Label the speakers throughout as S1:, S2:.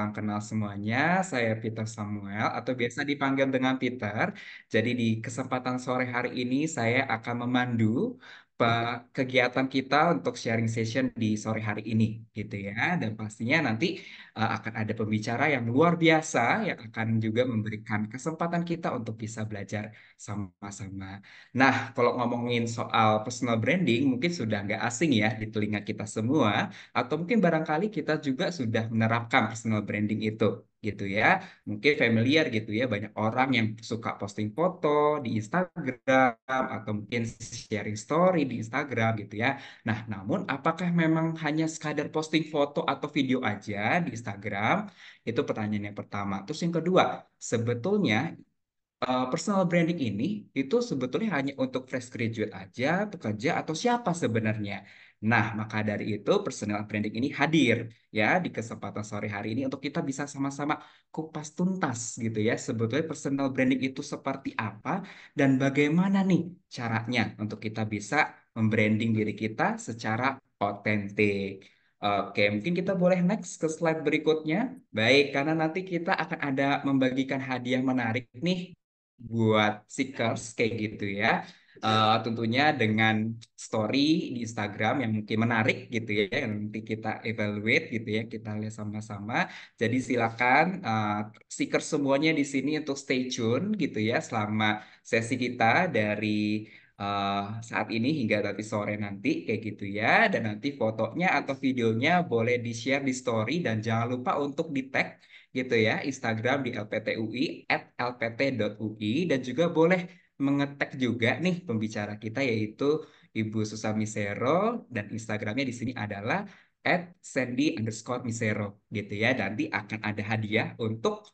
S1: salam kenal semuanya. Saya Peter Samuel atau biasa dipanggil dengan Peter. Jadi di kesempatan sore hari ini saya akan memandu kegiatan kita untuk sharing session di sore hari ini gitu ya. Dan pastinya nanti akan ada pembicara yang luar biasa yang akan juga memberikan kesempatan kita untuk bisa belajar sama-sama. Nah, kalau ngomongin soal personal branding mungkin sudah nggak asing ya di telinga kita semua atau mungkin barangkali kita juga sudah menerapkan personal branding itu gitu ya. Mungkin familiar gitu ya, banyak orang yang suka posting foto di Instagram atau mungkin sharing story di Instagram gitu ya. Nah, namun apakah memang hanya sekadar posting foto atau video aja di Instagram? Itu pertanyaan yang pertama. Terus yang kedua, sebetulnya personal branding ini itu sebetulnya hanya untuk fresh graduate aja, pekerja atau siapa sebenarnya. Nah, maka dari itu personal branding ini hadir ya di kesempatan sore hari ini untuk kita bisa sama-sama kupas tuntas gitu ya. Sebetulnya personal branding itu seperti apa dan bagaimana nih caranya untuk kita bisa membranding diri kita secara otentik. Oke, mungkin kita boleh next ke slide berikutnya. Baik, karena nanti kita akan ada membagikan hadiah menarik nih buat seekers kayak gitu ya. Tentunya dengan story di Instagram yang mungkin menarik gitu ya, yang nanti kita evaluate gitu ya, kita lihat sama-sama. Jadi silakan seekers semuanya di sini untuk stay tune gitu ya selama sesi kita dari eh, saat ini hingga nanti sore nanti kayak gitu ya. Dan nanti fotonya atau videonya boleh di-share di story dan jangan lupa untuk di-tag gitu ya Instagram di LPTUI @lpt.ui dan juga boleh mengetek juga nih pembicara kita yaitu Ibu Susami Sero dan Instagramnya di sini adalah @sandy_misero gitu ya. Nanti akan ada hadiah untuk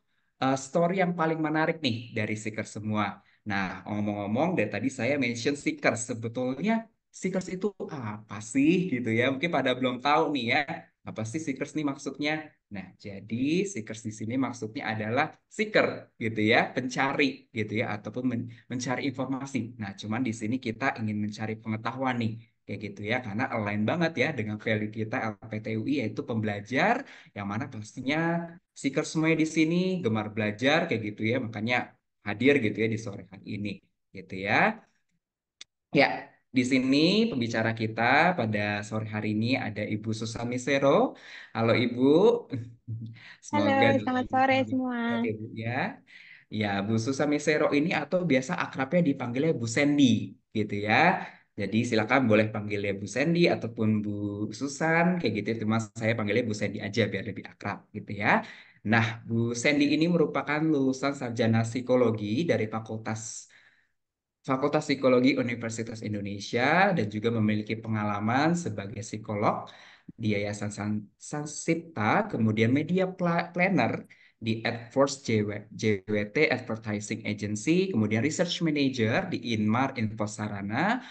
S1: story yang paling menarik nih dari seekers semua. Nah, ngomong-ngomong dari tadi saya mention seekers. Sebetulnya seekers itu apa sih gitu ya? Mungkin pada belum tahu nih ya. Apa sih seekers nih maksudnya? Nah, jadi seekers di sini maksudnya adalah seeker gitu ya, pencari gitu ya, ataupun mencari informasi. Nah, cuman di sini kita ingin mencari pengetahuan nih, kayak gitu ya, karena align banget ya dengan value kita LPTUI yaitu pembelajar, yang mana pastinya seeker semuanya di sini gemar belajar kayak gitu ya, makanya hadir gitu ya di sore hari ini, gitu ya. Ya, di sini pembicara kita pada sore hari ini ada Ibu Susami Sero. Halo Ibu,
S2: Halo,
S1: semoga dalam
S2: selamat sore semua.
S1: sehat ya Bu ya. Ya, Bu Susami Sero ini atau biasa akrabnya dipanggilnya Bu Sandy gitu ya. Jadi silakan boleh panggilnya Bu Sandy ataupun Bu Susan kayak gitu. Cuma saya panggilnya Bu Sandy aja biar lebih akrab gitu ya. Nah, Bu Sandy ini merupakan lulusan sarjana psikologi dari Fakultas Psikologi Universitas Indonesia dan juga memiliki pengalaman sebagai psikolog di Yayasan Sansipta, kemudian media planner di AdForce JWT Advertising Agency, kemudian research manager di Inmar Infosarana,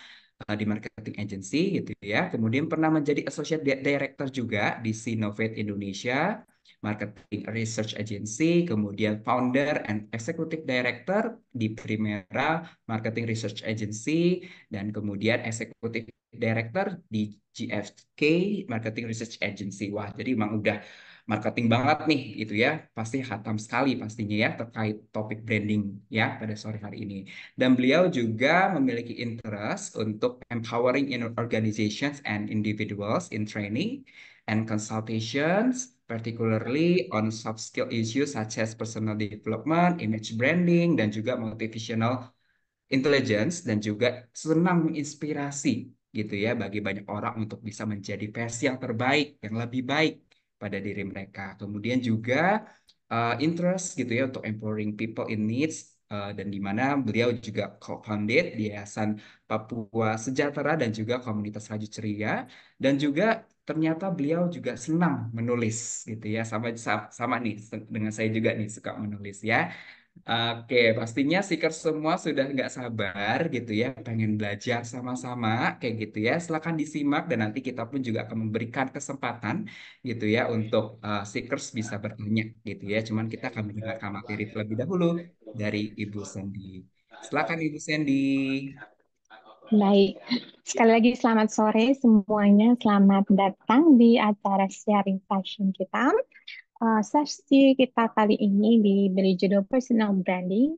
S1: di marketing agency gitu ya. Kemudian pernah menjadi associate director juga di Sinovate Indonesia, marketing research agency, kemudian founder and executive director di Primera Marketing Research Agency, dan kemudian executive director di GFK Marketing Research Agency. Wah, jadi emang udah marketing banget nih gitu ya. Pasti hatam sekali pastinya ya terkait topik branding ya pada sore hari ini. Dan beliau juga memiliki interest untuk empowering in organizations and individuals in training and consultations, particularly on soft skill issues such as personal development, image branding, dan juga motivational intelligence, dan juga senang menginspirasi gitu ya bagi banyak orang untuk bisa menjadi versi yang terbaik, yang lebih baik pada diri mereka. Kemudian juga interest gitu ya untuk empowering people in needs, dan di mana beliau juga co-founded di Yayasan Papua Sejahtera dan juga Komunitas Raju Ceria, dan juga ternyata beliau juga senang menulis gitu ya, sama sama nih dengan saya juga nih suka menulis ya. Oke, pastinya seeker semua sudah nggak sabar gitu ya, pengen belajar sama-sama kayak gitu ya. Silakan disimak dan nanti kita pun juga akan memberikan kesempatan gitu ya untuk seekers bisa bertanya gitu ya. Cuman kita akan mendengarkan materi terlebih dahulu dari Ibu Sandy. Silakan Ibu Sandy.
S2: Baik, sekali lagi selamat sore semuanya. Selamat datang di acara sharing session kita. Sesi kita kali ini diberi judul Personal Branding,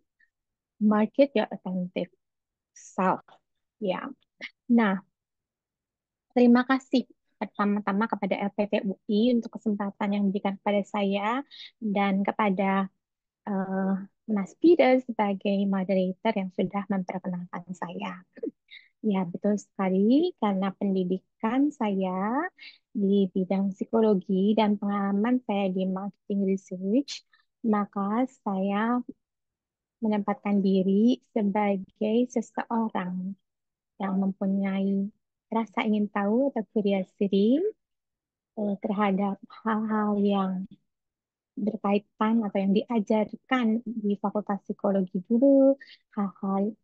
S2: Market Your Authentic Self. Ya, nah terima kasih pertama-tama kepada LPT UI untuk kesempatan yang diberikan kepada saya dan kepada eh, Mas Peter sebagai moderator yang sudah memperkenalkan saya. Ya, betul sekali. Karena pendidikan saya di bidang psikologi dan pengalaman saya di marketing research, maka saya menempatkan diri sebagai seseorang yang mempunyai rasa ingin tahu atau curiosity terhadap hal-hal yang berkaitan atau yang diajarkan di Fakultas Psikologi dulu, hal-hal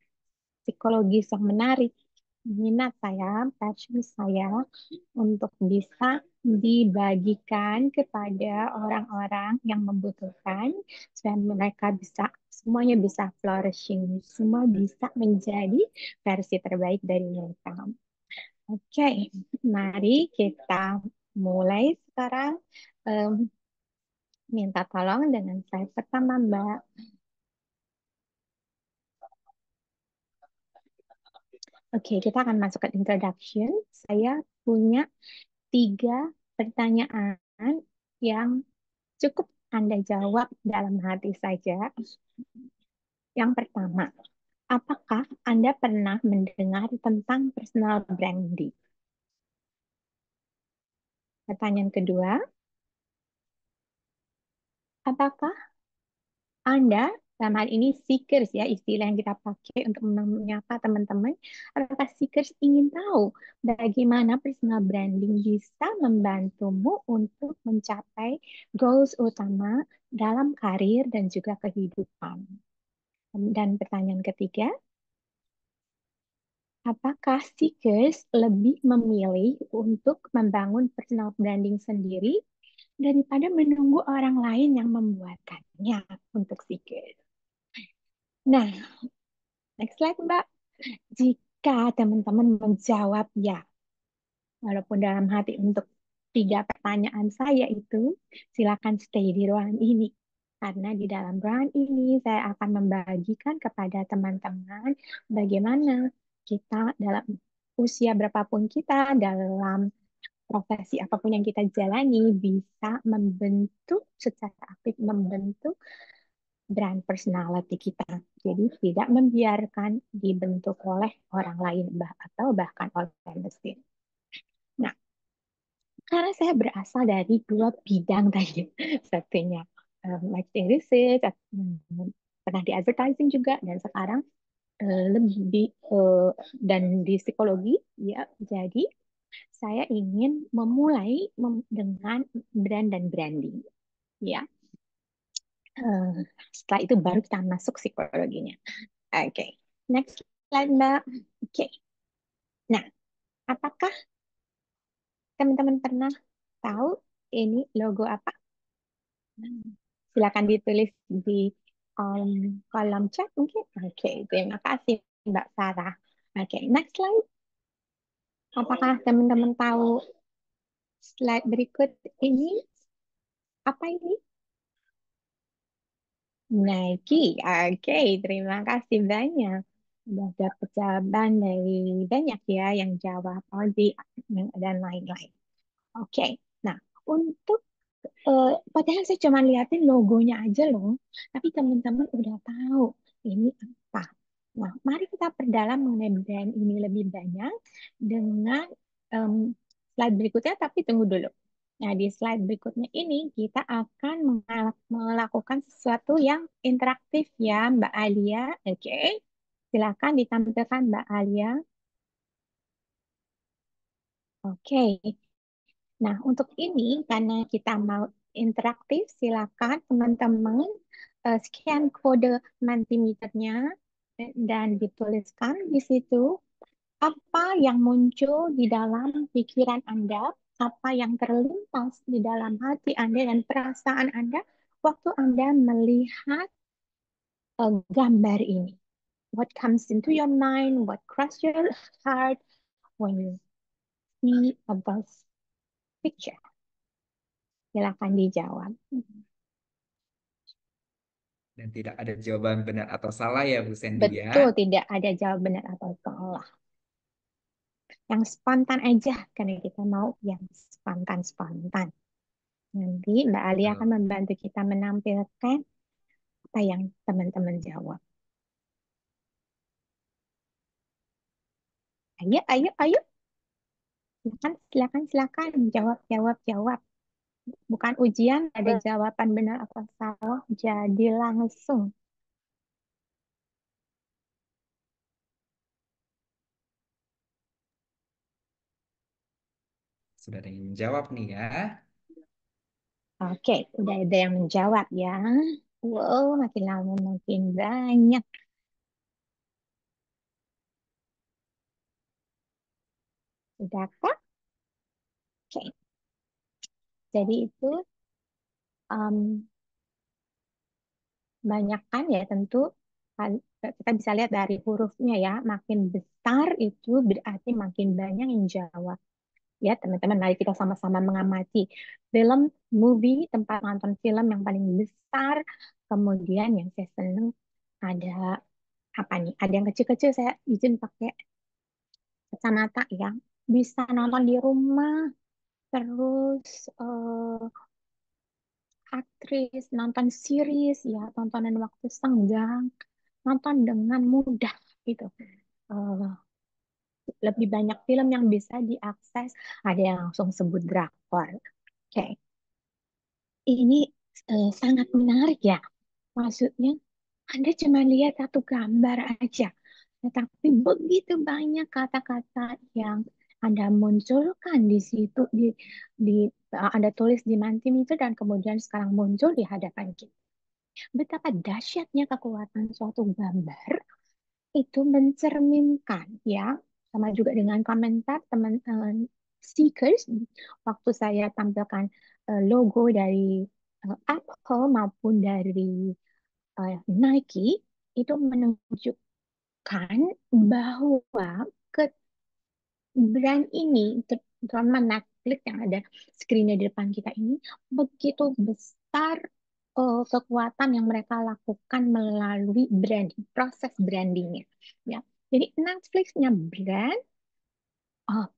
S2: psikologis yang menarik minat saya, passion saya untuk bisa dibagikan kepada orang-orang yang membutuhkan supaya mereka bisa semuanya bisa flourishing, semua bisa menjadi versi terbaik dari mereka. Oke, mari kita mulai sekarang. Em, Minta tolong dengan saya pertama, Mbak. Oke, kita akan masuk ke introduction. Saya punya 3 pertanyaan yang cukup Anda jawab dalam hati saja. Yang pertama, apakah Anda pernah mendengar tentang personal branding? Pertanyaan kedua, apakah Anda, dalam hal ini seekers ya, istilah yang kita pakai untuk menyapa teman-teman, apakah seekers ingin tahu bagaimana personal branding bisa membantumu untuk mencapai goals utama dalam karir dan juga kehidupan? Dan pertanyaan ketiga, apakah seekers lebih memilih untuk membangun personal branding sendiri daripada menunggu orang lain yang membuatkannya untuk seekers? Nah, next slide, Mbak. Jika teman-teman menjawab ya, walaupun dalam hati untuk 3 pertanyaan saya itu, silakan stay di ruangan ini. Karena di dalam ruangan ini saya akan membagikan kepada teman-teman bagaimana kita dalam usia berapapun kita, dalam profesi apapun yang kita jalani, bisa membentuk secara aktif, membentuk brand personality kita. Jadi tidak membiarkan dibentuk oleh orang lain atau bahkan oleh mesin. Nah, karena saya berasal dari 2 bidang tadi, satunya marketing research, pernah di advertising juga, dan sekarang lebih dan di psikologi, ya. Jadi saya ingin memulai dengan brand dan branding, ya. Eh, Setelah itu baru kita masuk psikologinya. Oke, next slide, Mbak. Oke, nah, apakah teman-teman pernah tahu ini logo apa? Silakan ditulis di kolom chat mungkin. Oke, terima kasih Mbak Sarah. Oke, next slide. Apakah teman-teman tahu slide berikut ini? Apa ini? Nike. Oke, terima kasih banyak. Sudah dapat jawaban dari banyak ya yang jawab Audi dan lain-lain. Oke, nah untuk padahal saya cuma liatin logonya aja loh, tapi teman-teman udah tahu ini apa. Nah, mari kita perdalam mengenai brand ini lebih banyak dengan em, slide berikutnya, tapi tunggu dulu. Nah, di slide berikutnya ini kita akan melakukan sesuatu yang interaktif ya, Mbak Alia. Oke, silakan ditampilkan Mbak Alia. Oke, nah, untuk ini, karena kita mau interaktif, silakan teman-teman scan kode Mentimeternya dan dituliskan di situ apa yang muncul di dalam pikiran Anda, apa yang terlintas di dalam hati Anda dan perasaan Anda waktu Anda melihat gambar ini. What comes into your mind, what cross your heart when you see a bus picture. Silakan dijawab.
S1: Dan tidak ada jawaban benar atau salah ya Bu Sandy ya.
S2: Betul, tidak ada jawab benar atau salah. Yang spontan aja, karena kita mau yang spontan-spontan. Nanti Mbak Ali akan
S1: Betul.
S2: membantu kita menampilkan apa yang teman-teman jawab. Ayo, ayo, ayo. Silakan, silakan, silakan. Jawab, jawab, jawab. Bukan ujian, ada jawaban benar atau salah. Jadi langsung.
S1: Sudah ada yang menjawab nih ya.
S2: Oke, udah ada yang menjawab ya. Wow, makin lama makin banyak. Sudahkah? Oke, jadi itu um, banyak kan ya tentu kita bisa lihat dari hurufnya ya. Makin besar itu berarti makin banyak yang jawab. Ya, teman-teman, mari kita sama-sama mengamati film, movie, tempat nonton film yang paling besar. Kemudian yang saya seneng ada apa nih? Ada yang kecil-kecil saya izin pakai kacamata ya. Bisa nonton di rumah, terus aktris, nonton series ya, tontonan waktu senggang, nonton dengan mudah gitu. Eh, Lebih banyak film yang bisa diakses. Ada yang langsung sebut drakor. Oke, ini sangat menarik ya. Maksudnya, Anda cuma lihat satu gambar aja, tetapi begitu banyak kata-kata yang Anda munculkan di situ, Anda tulis di Mentimeter dan kemudian sekarang muncul di hadapan kita. Betapa dahsyatnya kekuatan suatu gambar itu mencerminkan ya, sama juga dengan komentar teman seekers waktu saya tampilkan logo dari Apple maupun dari Nike itu menunjukkan bahwa ke brand ini, terutama Netflix yang ada screen di depan kita ini, begitu besar kekuatan yang mereka lakukan melalui branding, proses brandingnya. Ya, jadi Netflixnya brand, uh,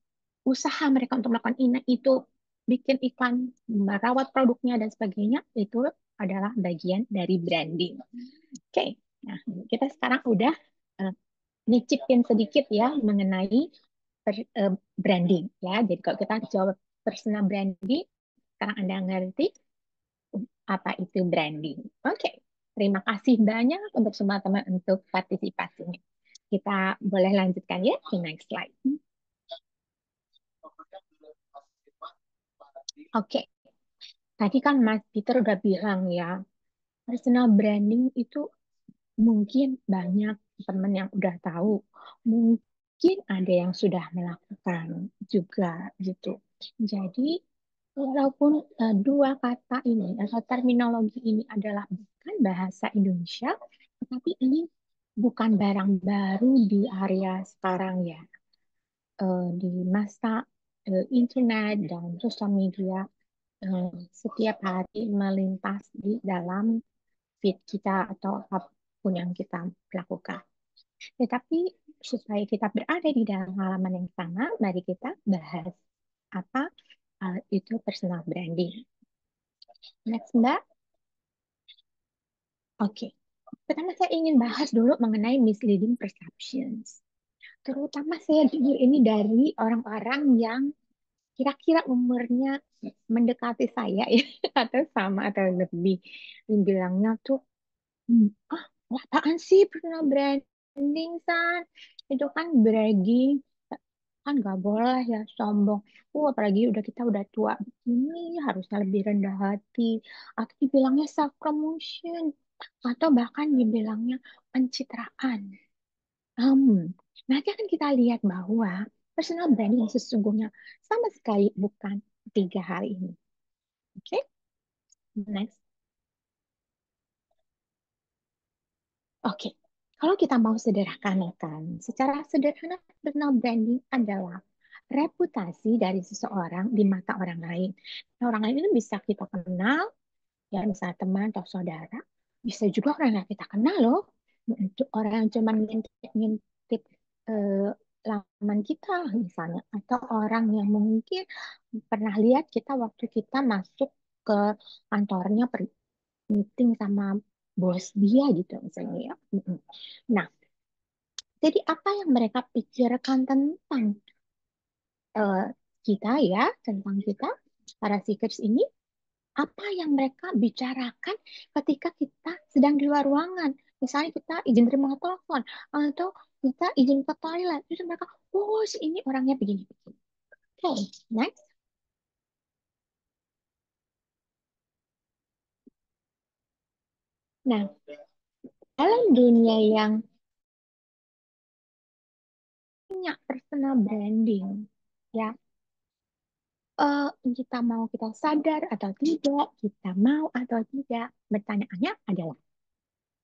S2: usaha mereka untuk melakukan ini itu bikin iklan, merawat produknya dan sebagainya itu adalah bagian dari branding. Oke, nah kita sekarang udah uh, nyicipin sedikit ya mengenai branding ya. Jadi kalau kita jawab personal branding, sekarang Anda ngerti apa itu branding. Oke, terima kasih banyak untuk semua teman untuk partisipasinya. Kita boleh lanjutkan ya ke next slide. Oke, tadi kan Mas Peter udah bilang ya, personal branding itu mungkin banyak teman yang udah tahu, mungkin ada yang sudah melakukan juga gitu. Jadi, walaupun dua kata ini atau terminologi ini adalah bukan bahasa Indonesia, tetapi ini bukan barang baru di area sekarang ya. Di masa internet dan sosial media, setiap hari melintas di dalam feed kita atau apapun yang kita lakukan. Tetapi supaya kita berada di dalam halaman yang sama, mari kita bahas apa itu personal branding. Next, Mbak. Oke. Pertama saya ingin bahas dulu mengenai misleading perceptions. Terutama saya dengar ini dari orang-orang yang kira-kira umurnya mendekati saya ya, atau sama atau lebih. Yang bilangnya tuh, ah, apaan sih personal branding, San? Itu kan bragging, kan nggak boleh ya sombong. Apalagi kita udah tua begini, harusnya lebih rendah hati. Atau dibilangnya self promotion, atau bahkan dibilangnya pencitraan. Nanti akan kita lihat bahwa personal branding sesungguhnya sama sekali bukan 3 hari ini. Oke, next. Oke, kalau kita mau sederhanakan, secara sederhana personal branding adalah reputasi dari seseorang di mata orang lain. Nah, orang lain itu bisa kita kenal, ya misalnya teman atau saudara, bisa juga orang yang kita kenal loh. Untuk orang yang cuma ngintip eh, laman kita misalnya, atau orang yang mungkin pernah lihat kita waktu kita masuk ke kantornya meeting sama bos dia gitu misalnya ya. Nah, jadi apa yang mereka pikirkan tentang eh, kita ya, tentang kita para seekers ini, apa yang mereka bicarakan ketika kita sedang di luar ruangan. Misalnya kita izin terima telepon atau kita izin ke toilet, terus mereka, oh si ini orangnya begini. Oke, next. Nah, dalam dunia yang punya personal branding, ya, kita mau kita sadar atau tidak, kita mau atau tidak, pertanyaannya adalah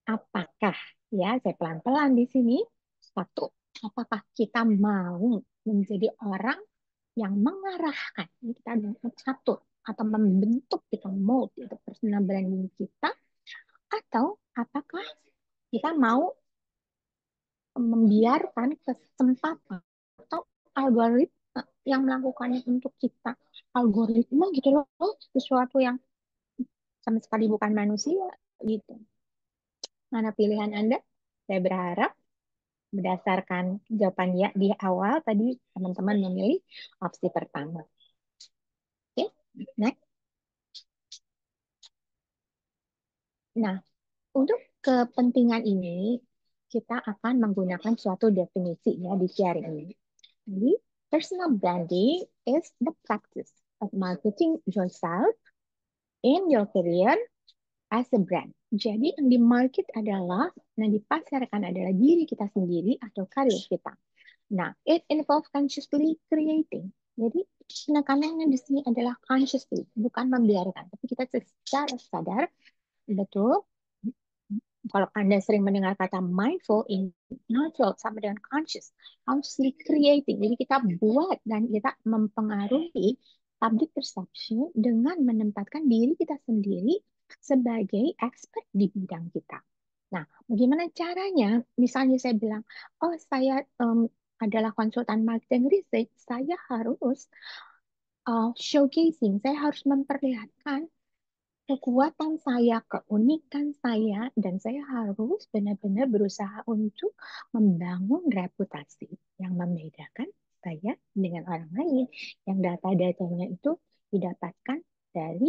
S2: apakah, ya, saya pelan-pelan di sini. Satu, apakah kita mau menjadi orang yang mengarahkan, ini kita satu, atau membentuk kita mold itu personal branding kita, atau apakah kita mau membiarkan kesempatan atau algoritma yang melakukannya untuk kita. Algoritma gitu loh, sesuatu yang sama sekali bukan manusia gitu. Mana pilihan Anda? Saya berharap berdasarkan jawaban ya di awal tadi teman-teman memilih opsi pertama. Oke, next. Nah, untuk kepentingan ini kita akan menggunakan suatu definisi ya di sharing ini. Jadi, personal branding is the practice of marketing yourself in your career as a brand. Jadi, yang di-market adalah, yang dipasarkan adalah diri kita sendiri atau karir kita. Nah, it involves consciously creating. Jadi, penekanannya di sini adalah consciously, bukan membiarkan. Tapi kita secara sadar, betul, kalau Anda sering mendengar kata mindful, in mindful sama dengan conscious, consciously creating. Jadi kita buat dan kita mempengaruhi public perception dengan menempatkan diri kita sendiri sebagai expert di bidang kita. Nah, bagaimana caranya? Misalnya saya bilang, oh saya adalah konsultan marketing research, saya harus showcasing, saya harus memperlihatkan kekuatan saya, keunikan saya, dan saya harus benar-benar berusaha untuk membangun reputasi yang membedakan saya dengan orang lain. Yang data-datanya itu didapatkan dari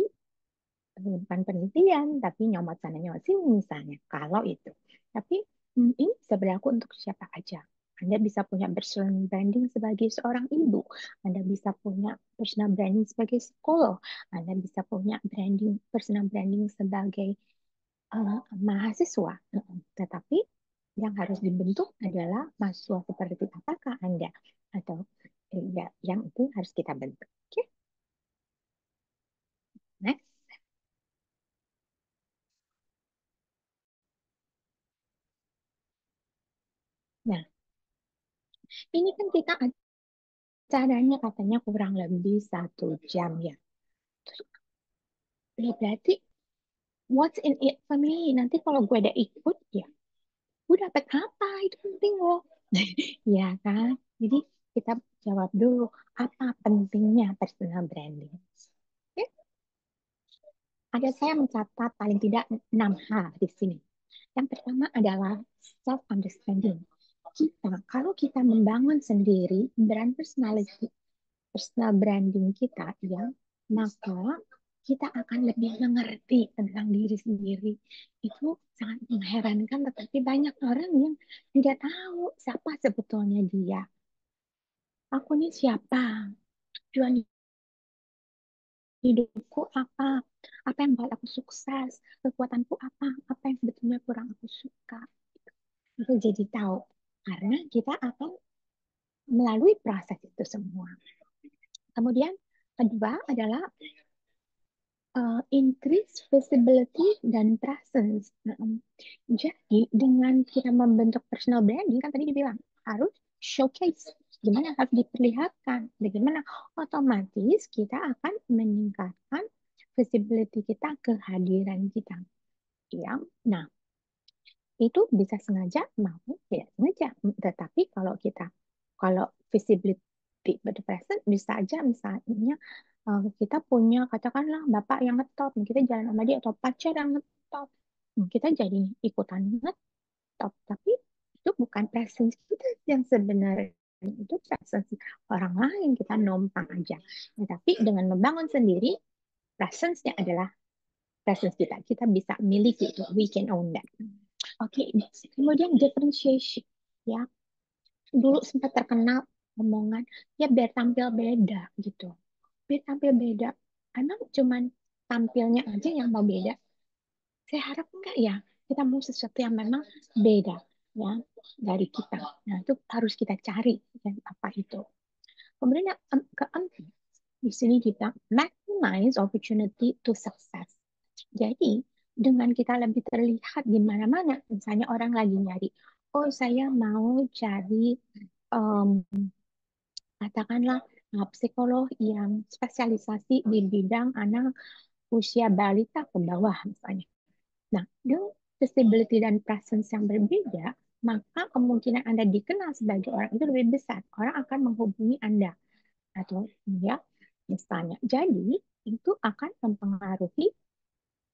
S2: bukan penelitian, tapi nyomot sana nyomot sini misalnya. Kalau itu. Tapi ini bisa berlaku untuk siapa aja. Anda bisa punya personal branding sebagai seorang ibu. Anda bisa punya personal branding sebagai psikolog. Anda bisa punya personal branding sebagai mahasiswa. Tetapi yang harus dibentuk adalah mahasiswa seperti apakah Anda atau ya, yang itu harus kita bentuk. Oke, next. Nah, ini kan kita acaranya katanya kurang lebih 1 jam ya. Terus ya berarti what's in it for me? Nanti kalau gue ada ikut ya, gue dapet apa? Itu penting loh. Ya kan? Jadi kita jawab dulu apa pentingnya personal branding. Oke? Ada saya mencatat paling tidak 6 hal di sini. Yang pertama adalah self understanding. Kalau kita membangun sendiri brand personality, personal branding kita, ya, maka kita akan lebih mengerti tentang diri sendiri. Itu sangat mengherankan, tetapi banyak orang yang tidak tahu siapa sebetulnya dia. Aku ini siapa? Tujuan hidupku apa? Apa yang buat aku sukses? Kekuatanku apa? Apa yang sebetulnya kurang aku suka? Itu jadi tahu. Karena kita akan melalui proses itu semua. Kemudian kedua adalah increase visibility dan presence. Nah, jadi dengan kita membentuk personal branding kan tadi dibilang harus showcase. Gimana harus diperlihatkan? Bagaimana otomatis kita akan meningkatkan visibility kita, kehadiran kita. Ya, nah itu bisa sengaja mau tidak sengaja. Tetapi kalau visibility berpresent bisa aja misalnya kita punya katakanlah bapak yang ngetop, kita jalan sama dia atau pacar yang ngetop, kita jadi ikutan ngetop, tapi itu bukan presence kita yang sebenarnya, itu presence orang lain, kita numpang aja. Nah, tapi dengan membangun sendiri, presence-nya adalah presence kita. Kita bisa miliki itu. We can own that. Oke, kemudian differentiation. Ya, dulu sempat terkenal omongan, ya biar tampil beda gitu. Biar tampil beda. Emang cuman tampilnya aja yang mau beda? Saya harap enggak ya. Kita mau sesuatu yang memang beda ya dari kita. Nah, itu harus kita cari dan apa itu. Kemudian yang keempat, di sini kita maximize opportunity to success. Jadi, dengan kita lebih terlihat di mana-mana, misalnya orang lagi nyari, oh saya mau cari um, katakanlah psikolog yang spesialisasi di bidang anak usia balita ke bawah misalnya. Nah, dengan visibility dan presence yang berbeda, maka kemungkinan Anda dikenal sebagai orang itu lebih besar. Orang akan menghubungi Anda atau ya misalnya. Jadi, itu akan mempengaruhi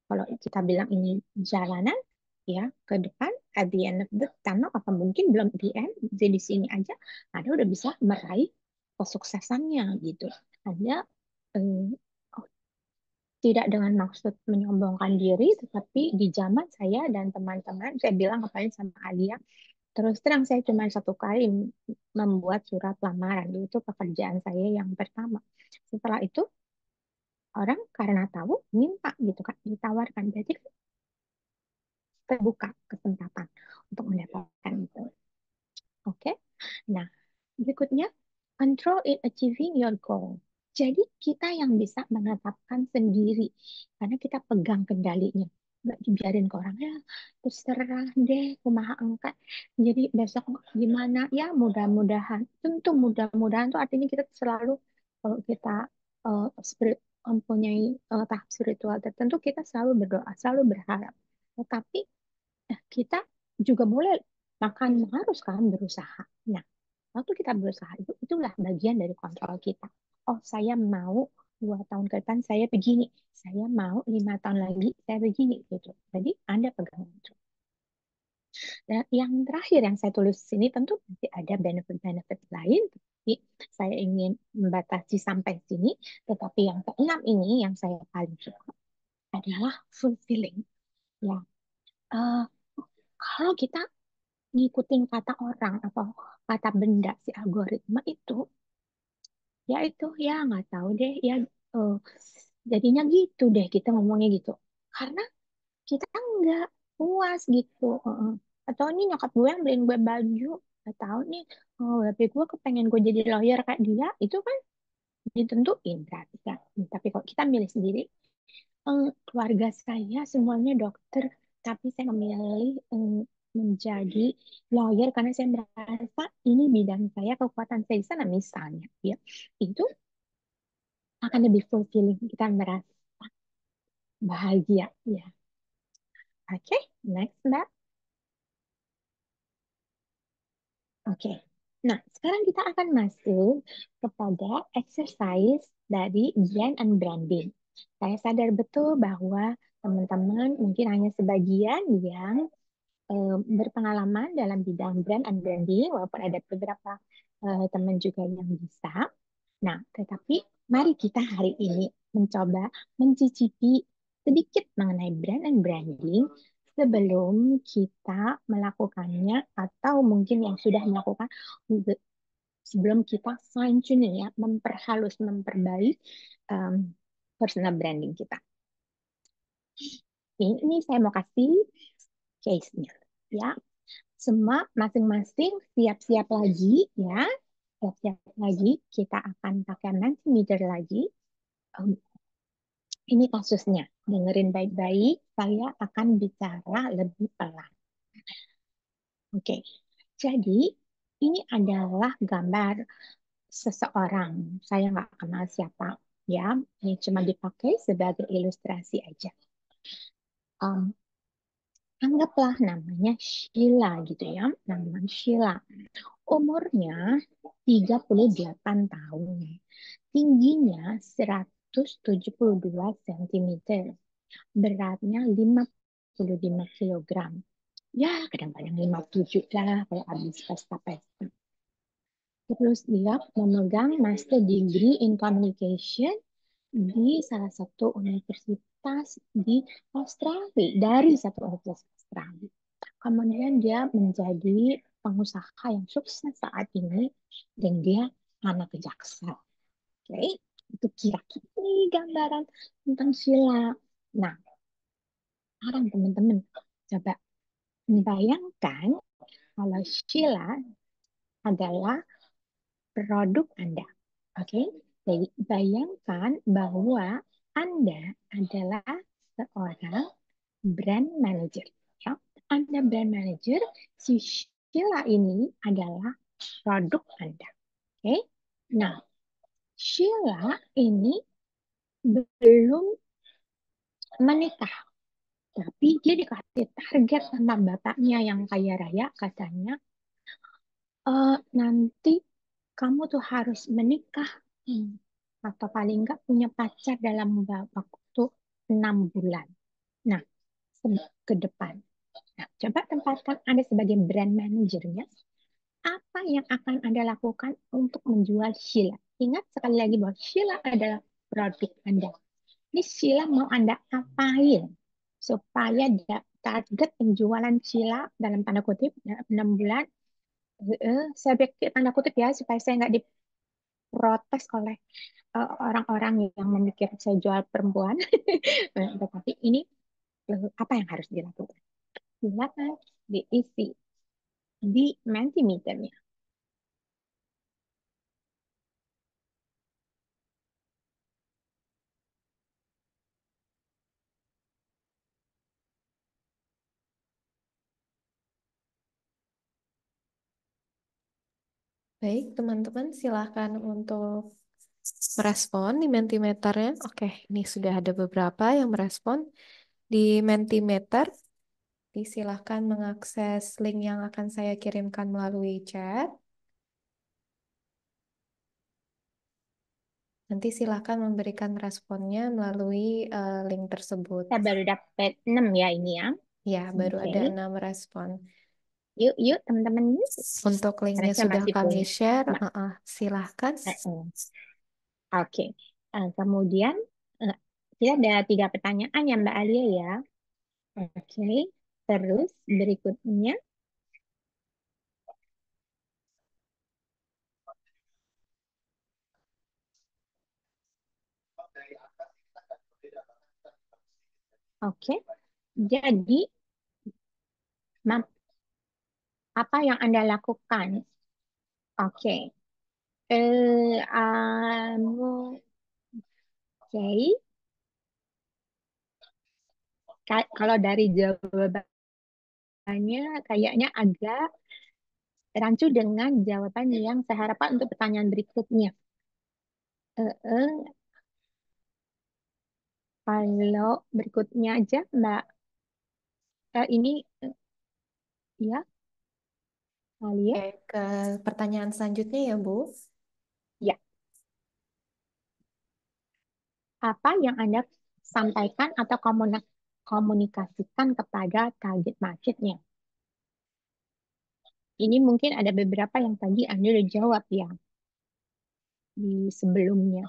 S2: kalau kita bilang ini jalanan ya ke depan at the end of the tunnel apa mungkin belum di end jadi di sini aja Anda udah bisa meraih kesuksesannya gitu. Anda eh, oh, tidak dengan maksud menyombongkan diri, tetapi di zaman saya dan teman-teman saya bilang apalagi sama Alia, terus terang saya cuma satu kali membuat surat lamaran, itu pekerjaan saya yang pertama. Setelah itu orang karena tahu minta gitu kan, ditawarkan, jadi terbuka kesempatan untuk mendapatkan itu. Oke. Nah, berikutnya control in achieving your goal. Jadi kita yang bisa menetapkan sendiri karena kita pegang kendalinya. Nggak dibiarin ke orang ya, terserah deh kumaha angkat. Jadi besok gimana ya mudah-mudahan. Tentu mudah-mudahan tuh artinya kita selalu kalau kita spirit mempunyai tahap spiritual tertentu kita selalu berdoa, selalu berharap. Tetapi kita juga boleh makan harus kan berusaha. Nah, waktu kita berusaha itu itulah bagian dari kontrol kita. Oh, saya mau 2 tahun ke depan saya begini, saya mau 5 tahun lagi saya begini gitu. Jadi Anda pegang itu. Dan yang terakhir yang saya tulis di sini tentu nanti ada benefit-benefit lain, tapi saya ingin membatasi sampai sini. Tetapi yang keenam ini yang saya paling suka adalah fulfilling. Ya, Eh, kalau kita ngikutin kata orang atau kata benda si algoritma itu ya itu ya nggak tahu deh ya eh, jadinya gitu deh kita ngomongnya gitu karena kita nggak puas gitu. Atau ini nyokap gue yang beliin gue baju nggak tahu nih, oh tapi gue kepengen gue jadi lawyer kayak dia itu kan ditentuin berarti kan. Tapi kalau kita milih sendiri, keluarga saya semuanya dokter, tapi saya memilih menjadi lawyer karena saya merasa ini bidang saya, kekuatan saya di sana misalnya, ya itu akan lebih fulfilling, kita merasa bahagia, ya. Oke, next Mbak. Oke. Nah, sekarang kita akan masuk kepada exercise dari brand and branding. Saya sadar betul bahwa teman-teman mungkin hanya sebagian yang berpengalaman dalam bidang brand and branding, walaupun ada beberapa teman juga yang bisa. Nah, tetapi mari kita hari ini mencoba mencicipi sedikit mengenai brand and branding sebelum kita melakukannya atau mungkin yang sudah melakukan sebelum kita fine tuning ya, memperhalus, memperbaik um, personal branding kita. Ini saya mau kasih case-nya ya. Semua masing-masing siap-siap lagi ya. Siap-siap lagi. Kita akan pakai Mentimeter lagi. Um, ini kasusnya. Dengerin baik-baik. Saya akan bicara lebih pelan. Oke. Jadi, Ini adalah gambar seseorang. Saya nggak kenal siapa, ya. Ini cuma dipakai sebagai ilustrasi aja. Um, Anggaplah namanya Sheila gitu ya. Nama Sheila. Umurnya 38 tahun. Tingginya 172 cm. Beratnya 55 kilogram. Ya, kadang-kadang 57 lah kalau habis pesta-pesta. Terus dia memegang Master Degree in Communication di salah satu universitas di Australia, dari satu universitas Australia. Kemudian dia menjadi pengusaha yang sukses saat ini dan dia anak jaksa. Oke, itu kira-kira gambaran tentang Sheila. Nah, sekarang teman-teman coba bayangkan kalau Sheila adalah produk Anda. Oke, jadi bayangkan bahwa Anda adalah seorang brand manager. Ya. Anda brand manager, si Sheila ini adalah produk Anda. Oke, nah Sheila ini belum menikah, tapi dia dikasih target sama bapaknya yang kaya raya, katanya, nanti kamu tuh harus menikah, hmm, atau paling enggak punya pacar dalam waktu 6 bulan. Nah, ke depan. Nah, coba tempatkan Anda sebagai brand manajernya. Apa yang akan Anda lakukan untuk menjual Sheila? Ingat sekali lagi bahwa Sheila adalah produk Anda. Ini Sheila mau Anda apain supaya target penjualan Sheila dalam tanda kutip dalam 6 bulan, saya pakai tanda kutip ya supaya saya nggak diprotes oleh orang-orang yang memikir saya jual perempuan. Tetapi ini apa yang harus dilakukan? Silakan diisi di Mentimeternya.
S3: Baik, teman-teman, silahkan untuk merespon di Mentimeternya. Oke, ini sudah ada beberapa yang merespon. Di Mentimeter, disilahkan mengakses link yang akan saya kirimkan melalui chat. Nanti silahkan memberikan responnya melalui link tersebut.
S2: Saya baru dapat 6 ya ini ya.
S3: Ya, baru
S2: Oke.
S3: ada 6 respon.
S2: Yuk, yuk teman-teman.
S3: Untuk
S2: Karena
S3: linknya
S2: saya
S3: sudah
S2: masih
S3: kami
S2: punya.
S3: share.
S2: Ma-
S3: Silahkan.
S2: Oke. Kemudian eh, kita ada 3 pertanyaan ya Mbak Alia ya. Oke. Terus berikutnya. Oke. Jadi apa yang Anda lakukan? Oke. Oke. Kalau dari jawabannya kayaknya agak rancu dengan jawaban yang saya harapkan untuk pertanyaan berikutnya. Eh, eh, Kalau berikutnya aja, Mbak, ini ya, Alia,
S3: Oke, ke pertanyaan selanjutnya ya, Bu.
S2: ya, apa yang Anda sampaikan atau komunikasikan kepada target marketnya? Ini mungkin ada beberapa yang tadi Anda udah jawab ya di sebelumnya.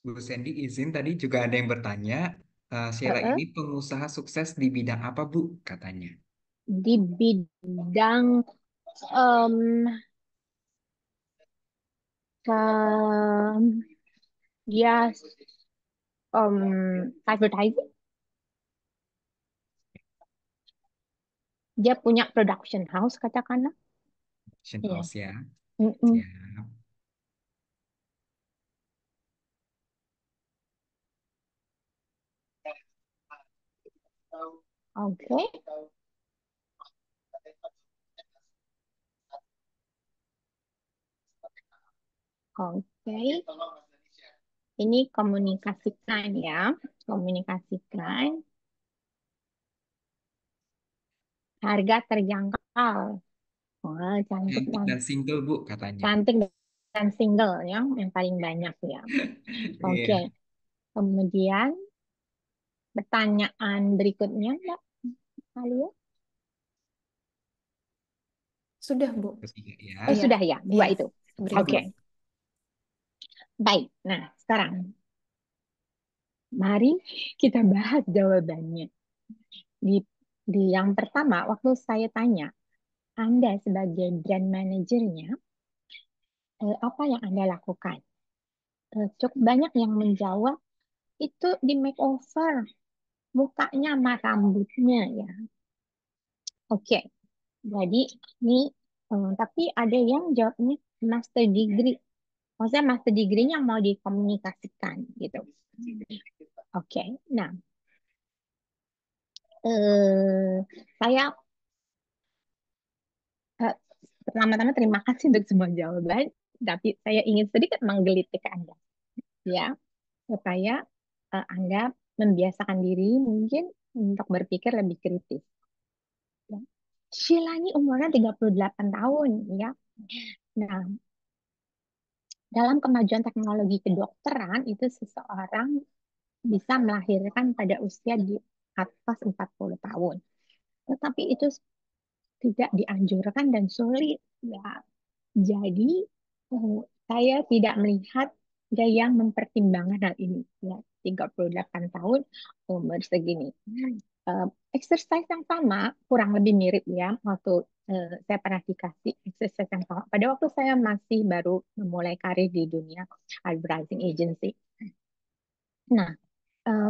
S1: Bu Sandy izin tadi juga ada yang bertanya, Sheila
S2: Eh,
S1: ini pengusaha sukses di bidang apa Bu? Katanya.
S2: di bidang em, dia advertising, dia punya production house katakanlah.
S1: Action
S2: Iya.
S1: House ya.
S2: Mm-mm.
S1: Siap.
S2: Oke, oke. Ini komunikasikan ya. Komunikasikan. Harga terjangkau. Wah, cantik
S1: Cantik
S2: dan
S1: dan single, Bu, katanya.
S2: cantik dan single ya, yang paling banyak ya. Oke.
S1: Iya.
S2: Kemudian pertanyaan berikutnya, Mbak Alia.
S3: Sudah, Bu.
S1: Ketiga ya.
S2: Oh,
S3: Iya,
S2: sudah ya,
S3: iya.
S2: dua itu. Oke,
S3: Berikut.
S2: baik. Nah, sekarang mari kita bahas jawabannya. Di, di yang pertama, waktu saya tanya, Anda sebagai brand manajernya, apa yang Anda lakukan? Cukup banyak yang menjawab itu di makeover mukanya sama rambutnya ya. Oke, jadi ini tapi ada yang jawabnya master degree. Maksudnya master degree-nya mau dikomunikasikan gitu. Oke, nah eh, saya eh, pertama-tama terima kasih untuk semua jawaban, tapi saya ingin sedikit menggelitik Anda ya, supaya Anda membiasakan diri mungkin untuk berpikir lebih kritis. Ya. Sheila ini umurnya 38 tahun ya. Nah, dalam kemajuan teknologi kedokteran itu seseorang bisa melahirkan pada usia di atas 40 tahun. Tetapi itu tidak dianjurkan dan sulit ya. Jadi eh, saya tidak melihat ada yang mempertimbangkan hal ini ya. 38 tahun umur segini. Eh, Exercise yang sama kurang lebih mirip ya waktu saya pernah dikasih exercise yang sama pada waktu saya masih baru memulai karir di dunia advertising agency. Nah,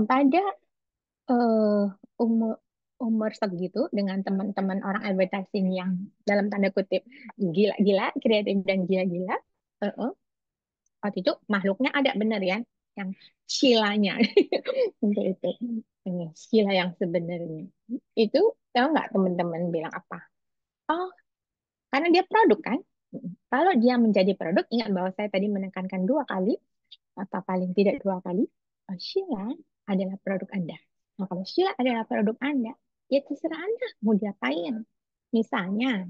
S2: pada eh, umur umur segitu dengan teman-teman orang advertising yang dalam tanda kutip gila-gila, kreatif dan gila-gila, eh, eh, waktu itu makhluknya ada bener ya, yang Shilanya untuk itu. Ini Sheila yang sebenarnya. Itu tahu nggak teman-teman bilang apa? Oh, karena dia produk kan. Kalau dia menjadi produk, ingat bahwa saya tadi menekankan dua kali atau paling tidak dua kali, oh, Sheila adalah produk Anda. Nah, kalau Sheila adalah produk Anda, ya terserah Anda mau diapain. Misalnya,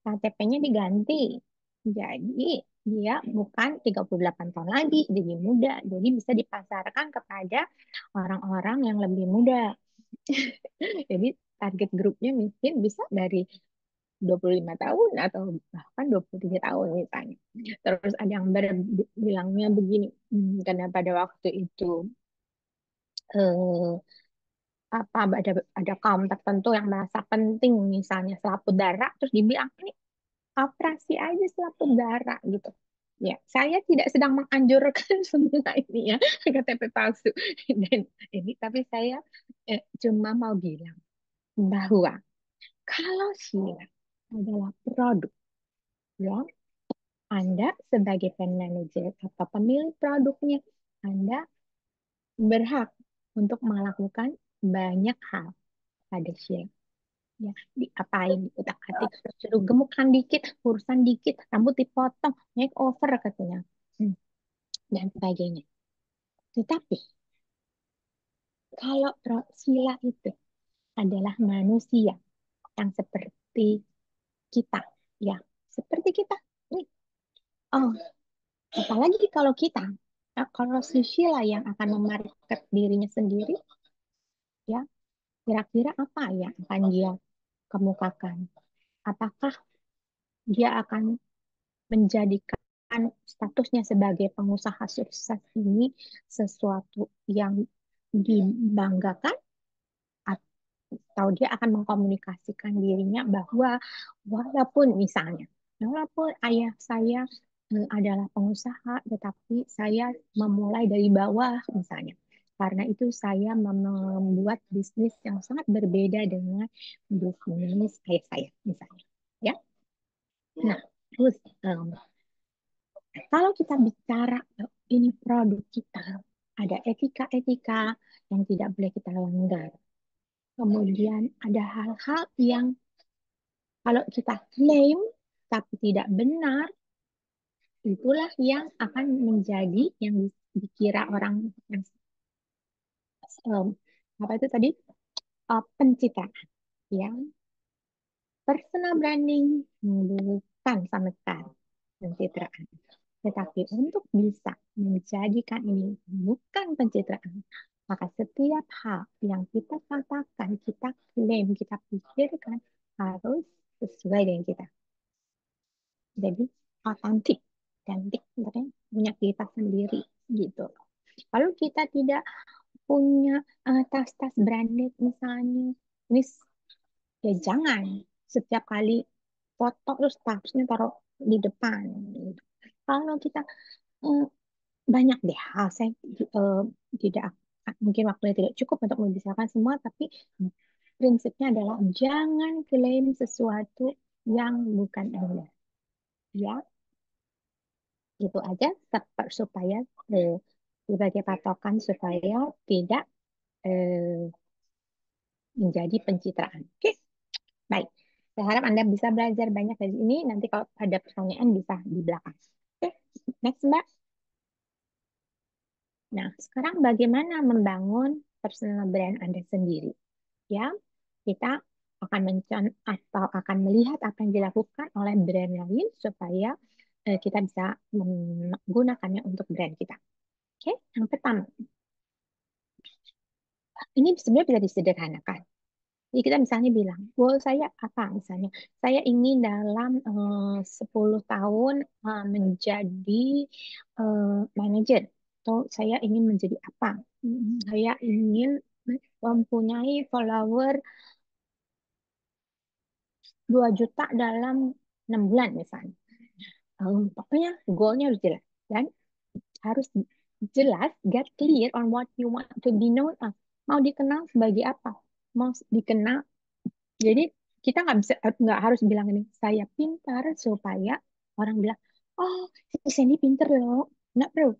S2: KTP-nya diganti. Jadi, dia bukan 38 tahun lagi, jadi muda. Jadi bisa dipasarkan kepada orang-orang yang lebih muda. Jadi, target grupnya mungkin bisa dari 25 tahun atau bahkan 23 tahun misalnya. Terus ada yang bilangnya begini, karena pada waktu itu eh, ada kaum tertentu yang merasa penting misalnya selaput darah terus dibilang ini operasi aja selaput darah gitu. Ya, saya tidak sedang menganjurkan semua ini ya KTP palsu dan ini, tapi saya cuma mau bilang bahwa kalau Sheila adalah produk ya, Anda sebagai brand manager atau pemilik produknya, Anda berhak untuk melakukan banyak hal pada Sheila. Ya, diapain, diutak-atik, suruh gemukkan dikit, urusan dikit, rambut dipotong, makeover katanya, dan sebagainya. Tetapi kalau Sheila itu adalah manusia yang seperti kita, ya, seperti kita. Nih. Oh, apalagi kalau kita, kalau si Sheila yang akan memarket dirinya sendiri, ya, kira-kira apa yang akan dia kemukakan? Apakah dia akan menjadikan statusnya sebagai pengusaha sukses ini sesuatu yang dibanggakan, atau dia akan mengkomunikasikan dirinya bahwa walaupun misalnya walaupun ayah saya adalah pengusaha tetapi saya memulai dari bawah misalnya, karena itu saya membuat bisnis yang sangat berbeda dengan bisnis ayah saya misalnya ya. Nah, terus kalau kita bicara ini produk kita, ada etika-etika yang tidak boleh kita langgar. Kemudian ada hal-hal yang kalau kita klaim tapi tidak benar, itulah yang akan menjadi yang dikira orang yang em, apa itu tadi, pencitraan, ya. Personal branding bukan sama sekali pencitraan. Tetapi untuk bisa menjadikan ini bukan pencitraan, maka setiap hal yang kita katakan, kita klaim, kita pikirkan harus sesuai dengan kita. Jadi otentik, otentik sebenarnya punya kita sendiri gitu. Kalau kita tidak punya tas-tas branded misalnya, ini ya jangan setiap kali foto terus tasnya taruh di depan. Gitu. Kalau kita eh, banyak deh hal, saya eh, tidak mungkin waktunya tidak cukup untuk membicarakan semua, tapi prinsipnya adalah jangan klaim sesuatu yang bukan Anda. Ya, gitu aja supaya eh, sebagai patokan supaya tidak eh, menjadi pencitraan. Oke, baik. Saya harap Anda bisa belajar banyak dari ini. Nanti kalau ada pertanyaan bisa di belakang. Oke, next Mbak. Nah, sekarang bagaimana membangun personal brand Anda sendiri? Ya, kita akan atau akan melihat apa yang dilakukan oleh brand lain supaya kita bisa menggunakannya untuk brand kita. Oke, yang pertama, ini sebenarnya bisa disederhanakan. Jadi kita misalnya bilang, goal saya apa misalnya? Saya ingin dalam 10 tahun menjadi manajer. Atau saya ingin menjadi apa? Saya ingin mempunyai follower 2 juta dalam 6 bulan misalnya. Pokoknya goalnya harus jelas. Dan harus jelas, get clear on what you want to be known as. Mau dikenal sebagai apa? Mau dikenal, jadi kita nggak harus bilang ini saya pintar supaya orang bilang, oh si Sandy pintar loh. Nggak perlu.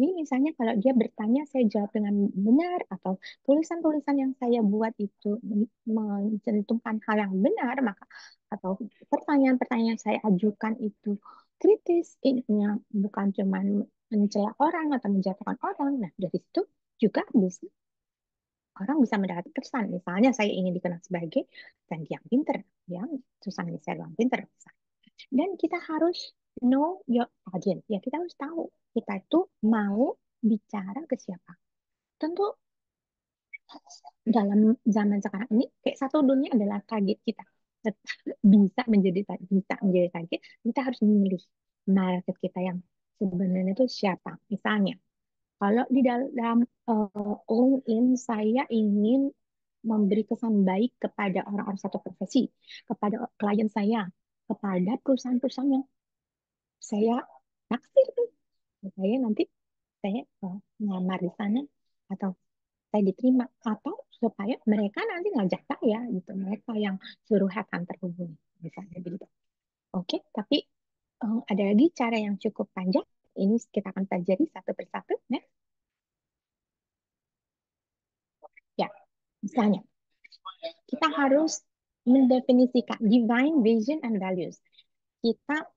S2: Ini misalnya kalau dia bertanya saya jawab dengan benar, atau tulisan-tulisan yang saya buat itu mencantumkan hal yang benar, maka atau pertanyaan-pertanyaan yang saya ajukan itu kritis, intinya bukan cuma mencela orang atau menjatuhkan orang. Nah, dari situ juga bisa orang bisa mendapat kesan. Misalnya saya ingin dikenal sebagai Sandy yang pinter, ya, Susan Michelle yang pinter. Dan kita harus know your audience. Ya, kita harus tahu kita itu mau bicara ke siapa. Tentu dalam zaman sekarang ini kayak satu dunia adalah target kita. Bisa menjadi target, kita harus memilih market kita yang sebenarnya itu siapa. Misalnya, kalau di dalam LinkedIn saya ingin memberi kesan baik kepada orang-orang satu profesi, kepada klien saya, kepada perusahaan-perusahaan yang saya naksir tuh. Saya nanti saya ngelamar di sana, atau saya diterima, atau supaya mereka nanti ngajak saya gitu, mereka yang suruh headhunter hubungi misalnya begitu. Oke, tapi ada lagi cara yang cukup panjang. Ini kita akan pelajari satu persatu. Next. Ya, misalnya kita harus mendefinisikan divine vision and values. Kita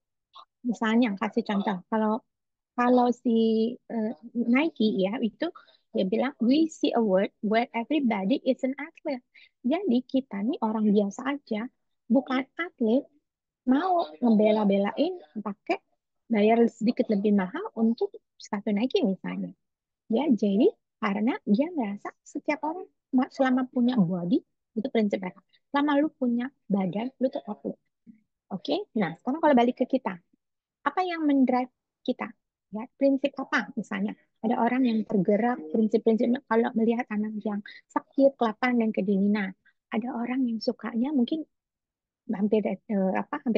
S2: misalnya kasih contoh, kalau kalau si Nike ya itu dia bilang we see a world where everybody is an athlete. Jadi kita nih orang biasa aja, bukan atlet, mau ngebela-belain pakai bayar sedikit lebih mahal untuk sepatu Nike misalnya. Ya, jadi karena dia merasa setiap orang selama punya body, itu prinsip mereka. Selama lu punya badan, lu tuh atlet. Oke, nah sekarang kalau balik ke kita, apa yang mendrive kita? Ya, prinsip apa? Misalnya, ada orang yang tergerak prinsip-prinsipnya kalau melihat anak yang sakit, kelaparan, dan kedinginan. Ada orang yang sukanya mungkin hampir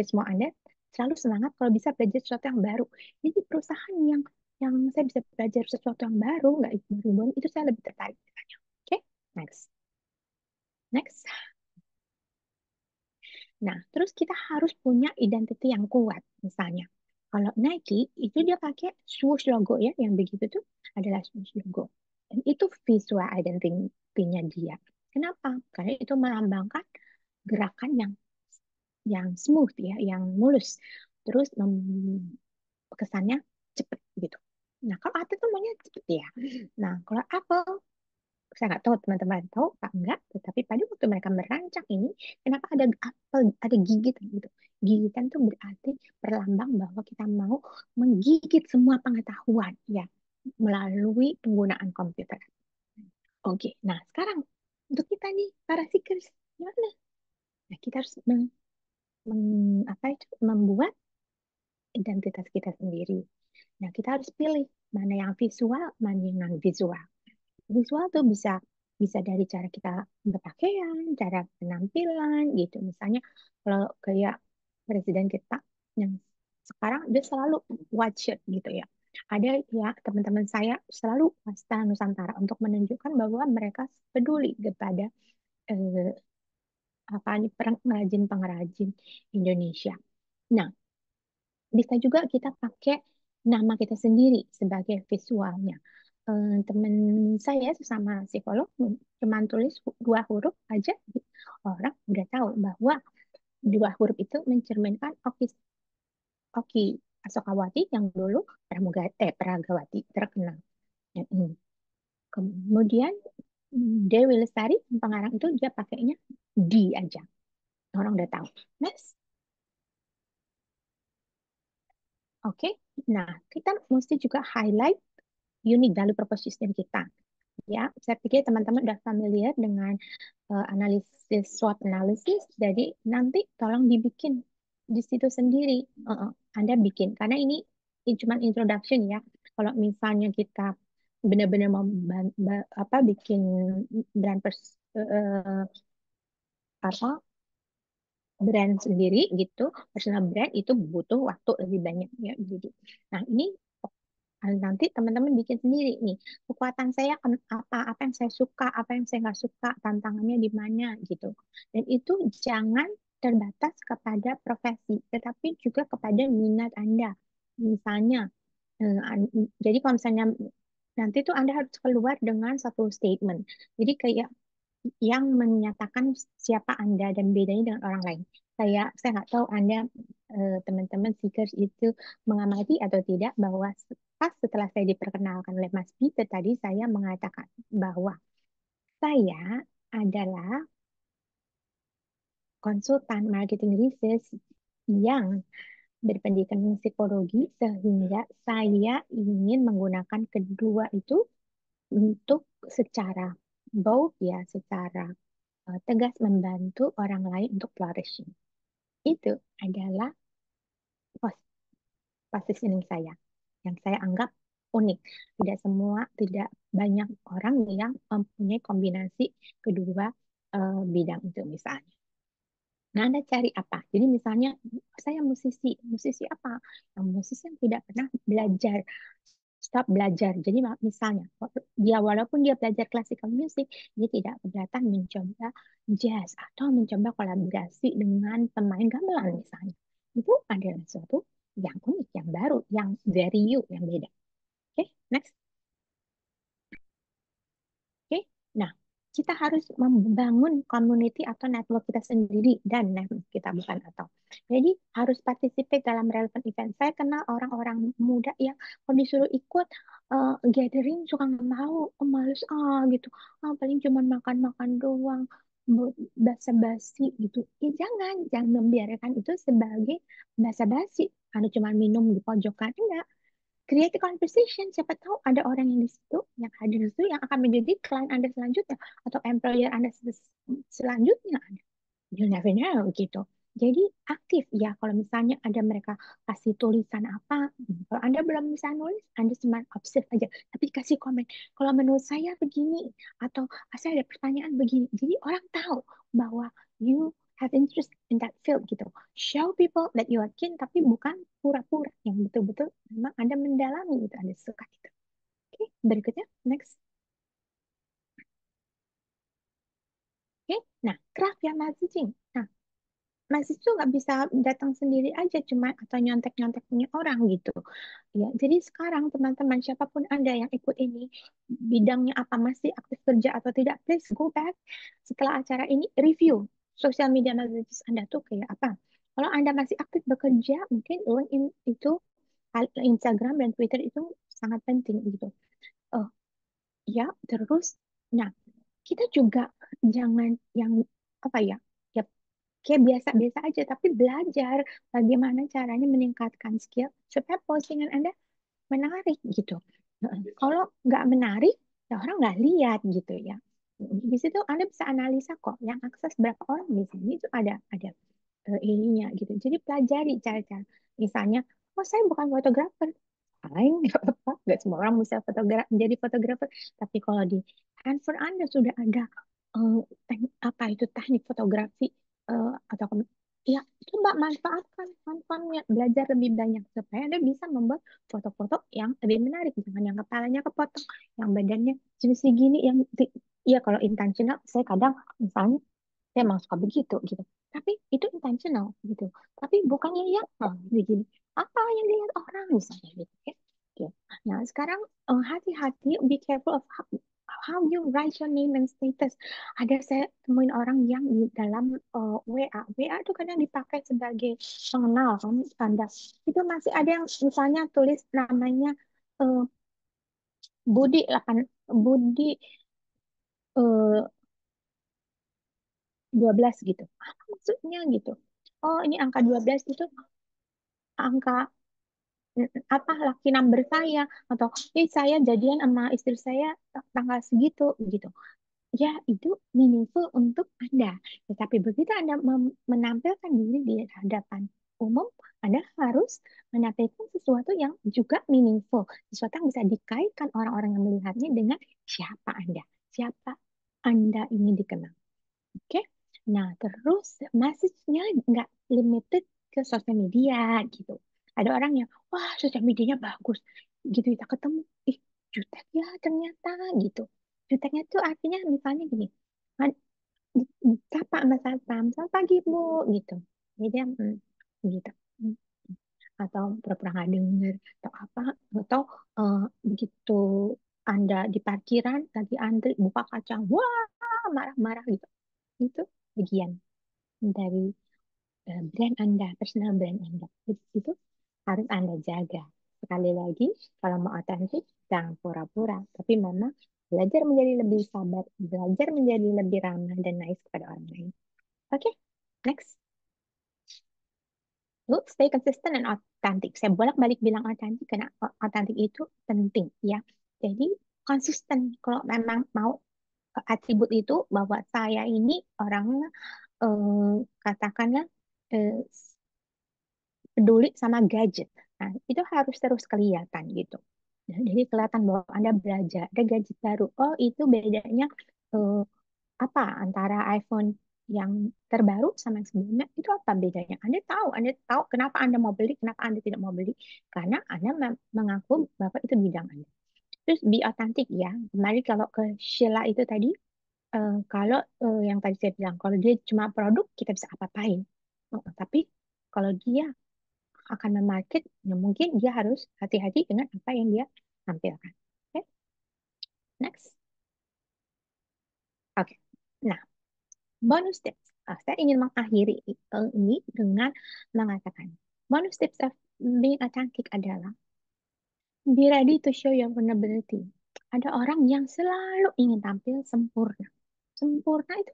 S2: semua Anda selalu semangat kalau bisa belajar sesuatu yang baru. Jadi perusahaan yang saya bisa belajar sesuatu yang baru, nggak baru-baru, itu saya lebih tertarik. Oke, next. Next. Nah, terus kita harus punya identity yang kuat, misalnya. Kalau Nike itu dia pakai swoosh logo ya, yang begitu tuh adalah swoosh logo. Dan itu visual identity-nya dia. Kenapa? Karena itu melambangkan gerakan yang smooth ya, yang mulus. Terus kesannya cepet gitu. Nah, kalau Apple tuh maunya cepet ya. Nah, kalau Apple, saya nggak tahu teman-teman tahu apa enggak, tetapi pada waktu mereka merancang ini, kenapa ada apel, ada gigitan gitu. Gigitan tuh berarti perlambang bahwa kita mau menggigit semua pengetahuan ya melalui penggunaan komputer. Oke, nah sekarang untuk kita nih para seekers gimana? Nah, kita harus apa itu membuat identitas kita sendiri. Nah, kita harus pilih mana yang visual, mana yang non visual. Visual tuh bisa bisa dari cara kita berpakaian, cara penampilan gitu. Misalnya kalau kayak presiden kita yang sekarang dia selalu white shirt gitu ya. Ada ya teman-teman saya selalu Wasta Nusantara untuk menunjukkan bahwa mereka peduli kepada eh, apa pengrajin-pengrajin Indonesia. Nah, bisa juga kita pakai nama kita sendiri sebagai visualnya. Teman saya sesama psikolog cuma tulis dua huruf aja, orang udah tahu bahwa dua huruf itu mencerminkan Oki, Oki Asokawati yang dulu Pragawati terkenal. Ya, kemudian Dewi Lestari pengarang itu dia pakainya di aja, orang udah tahu. Next, oke. Nah, kita mesti juga highlight unique value proposition kita. Ya, saya pikir teman-teman udah familiar dengan analisis SWOT analysis. Jadi nanti tolong dibikin di situ sendiri. Anda bikin karena ini cuma introduction ya. Kalau misalnya kita benar-benar mau apa bikin brand apa brand sendiri gitu, personal brand itu butuh waktu lebih banyak ya. Jadi, nah ini nanti teman-teman bikin sendiri nih kekuatan saya apa apa yang saya suka apa yang saya nggak suka tantangannya di mana gitu dan itu jangan terbatas kepada profesi tetapi juga kepada minat Anda misalnya jadi kalau misalnya nanti tuh Anda harus keluar dengan satu statement jadi kayak yang menyatakan siapa Anda dan bedanya dengan orang lain. Saya nggak tahu Anda teman-teman seekers itu mengamati atau tidak bahwa pas setelah saya diperkenalkan oleh Mas Peter tadi saya mengatakan bahwa saya adalah konsultan marketing research yang berpendidikan psikologi sehingga saya ingin menggunakan kedua itu untuk secara bold ya, secara tegas membantu orang lain untuk flourishing. Itu adalah positioning saya yang saya anggap unik. Tidak banyak orang yang mempunyai kombinasi kedua bidang itu misalnya. Nah, Anda cari apa? Jadi misalnya saya musisi, musisi apa? Yang musisi yang tidak pernah belajar, stop belajar. Jadi misalnya dia walaupun dia belajar classical music, dia tidak keberatan mencoba jazz atau mencoba kolaborasi dengan pemain gamelan misalnya. Itu adalah suatu yang unik, yang baru, yang very you, yang beda. Oke, next. Oke, nah kita harus membangun community atau network kita sendiri dan network kita bukan atau. Jadi harus participate dalam relevant event. Saya kenal orang-orang muda yang kalau disuruh ikut gathering suka nggak mau, oh, males gitu. Paling cuma makan-makan doang, basa-basi gitu. Jangan membiarkan itu sebagai basa-basi. Anda cuma minum di pojokan enggak create a conversation. Siapa tahu ada orang yang di situ, yang hadir di situ, yang akan menjadi klien Anda selanjutnya atau employer Anda selanjutnya. You never know gitu. Jadi aktif ya kalau misalnya ada mereka kasih tulisan apa, kalau Anda belum bisa nulis, Anda cuma observe aja, tapi kasih komen. Kalau menurut saya begini atau saya ada pertanyaan begini. Jadi orang tahu bahwa you have interest in that field gitu. Show people that you are keen, tapi bukan pura-pura yang betul-betul memang Anda mendalami itu, Anda suka itu. Oke, berikutnya next. Oke, nah craft your messaging. Nah, mahasiswa nggak bisa datang sendiri aja cuma atau nyontek-nyontek punya orang gitu. Ya, jadi sekarang teman-teman siapapun Anda yang ikut ini bidangnya apa masih aktif kerja atau tidak, please go back setelah acara ini review sosial media managers Anda tuh kayak apa. Kalau Anda masih aktif bekerja, mungkin LinkedIn itu Instagram dan Twitter itu sangat penting gitu. Oh, ya, terus nah, kita juga jangan yang apa ya? Ya kayak biasa-biasa aja, tapi belajar bagaimana caranya meningkatkan skill supaya postingan Anda menarik gitu. Nah, kalau nggak menarik, ya orang nggak lihat gitu ya. Di situ Anda bisa analisa kok, yang akses berapa orang di sini itu ada ininya gitu. Jadi pelajari cara-cara. Misalnya, oh saya bukan fotografer, lain nggak apa-apa, nggak semua orang bisa menjadi fotografer. Tapi kalau di handphone Anda sudah ada eh, apa itu teknik fotografi atau ya coba manfaatkan handphonenya, belajar lebih banyak supaya Anda bisa membuat foto-foto yang lebih menarik. Jangan yang kepalanya kepotong, yang badannya jenis segini, yang ya kalau intentional, saya kadang misalnya saya emang suka begitu gitu. Tapi itu intentional gitu. Tapi bukannya yang begini. Apa yang dilihat orang misalnya gitu. Ya. Oke. Nah sekarang hati-hati, be careful of how you write your name and status. Ada saya temuin orang yang di dalam WA. WA itu kadang dipakai sebagai pengenal kan tanda. Itu masih ada yang misalnya tulis namanya uh, Budi 8 Budi eh, 12 gitu. Apa maksudnya gitu? Oh, ini angka 12 itu angka apa laki number saya atau saya jadian sama istri saya tanggal segitu gitu. Ya, itu meaningful untuk Anda. Tetapi begitu Anda menampilkan diri di hadapan umum, Anda harus menampilkan sesuatu yang juga meaningful, sesuatu yang bisa dikaitkan orang-orang yang melihatnya dengan siapa Anda, siapa Anda ini dikenal. Oke, nah terus message-nya nggak limited ke sosial media gitu. Ada orang yang, wah sosial medianya bagus, gitu kita ketemu, ih jutek ya ternyata gitu. Juteknya tuh artinya misalnya gini, kan, sapa sama satpam, selamat pagi bu, gitu. Jadi dia, gitu. Hmm. Atau pura-pura nggak denger, atau apa, atau eh, begitu Anda di parkiran, lagi antri, buka kaca, wah marah-marah gitu itu bagian dari brand Anda, personal brand Anda. Jadi itu harus Anda jaga. Sekali lagi, kalau mau otentik, jangan pura-pura. Tapi memang belajar menjadi lebih sabar, belajar menjadi lebih ramah dan nice kepada orang lain. Oke, next. Lu stay consistent dan authentic. Saya bolak-balik bilang authentic karena authentic itu penting ya. Jadi konsisten kalau memang mau atribut itu bahwa saya ini orangnya katakanlah eh, peduli sama gadget. Nah, itu harus terus kelihatan gitu. Nah, jadi kelihatan bahwa Anda belajar, ada gadget baru. Oh, itu bedanya eh, apa antara iPhone yang terbaru sama yang sebelumnya? Itu apa bedanya? Anda tahu kenapa Anda mau beli, kenapa Anda tidak mau beli. Karena Anda mengaku bahwa itu bidang Anda. Terus be authentic ya. Kembali kalau ke Sheila itu tadi, kalau yang tadi saya bilang, kalau dia cuma produk, kita bisa apa-apain. Oh, tapi kalau dia akan memarket, ya mungkin dia harus hati-hati dengan apa yang dia tampilkan. Oke, next. Oke, nah bonus tips. Saya ingin mengakhiri ini dengan mengatakan bonus tips of being authentic adalah be ready to show your vulnerability. Ada orang yang selalu ingin tampil sempurna. Sempurna itu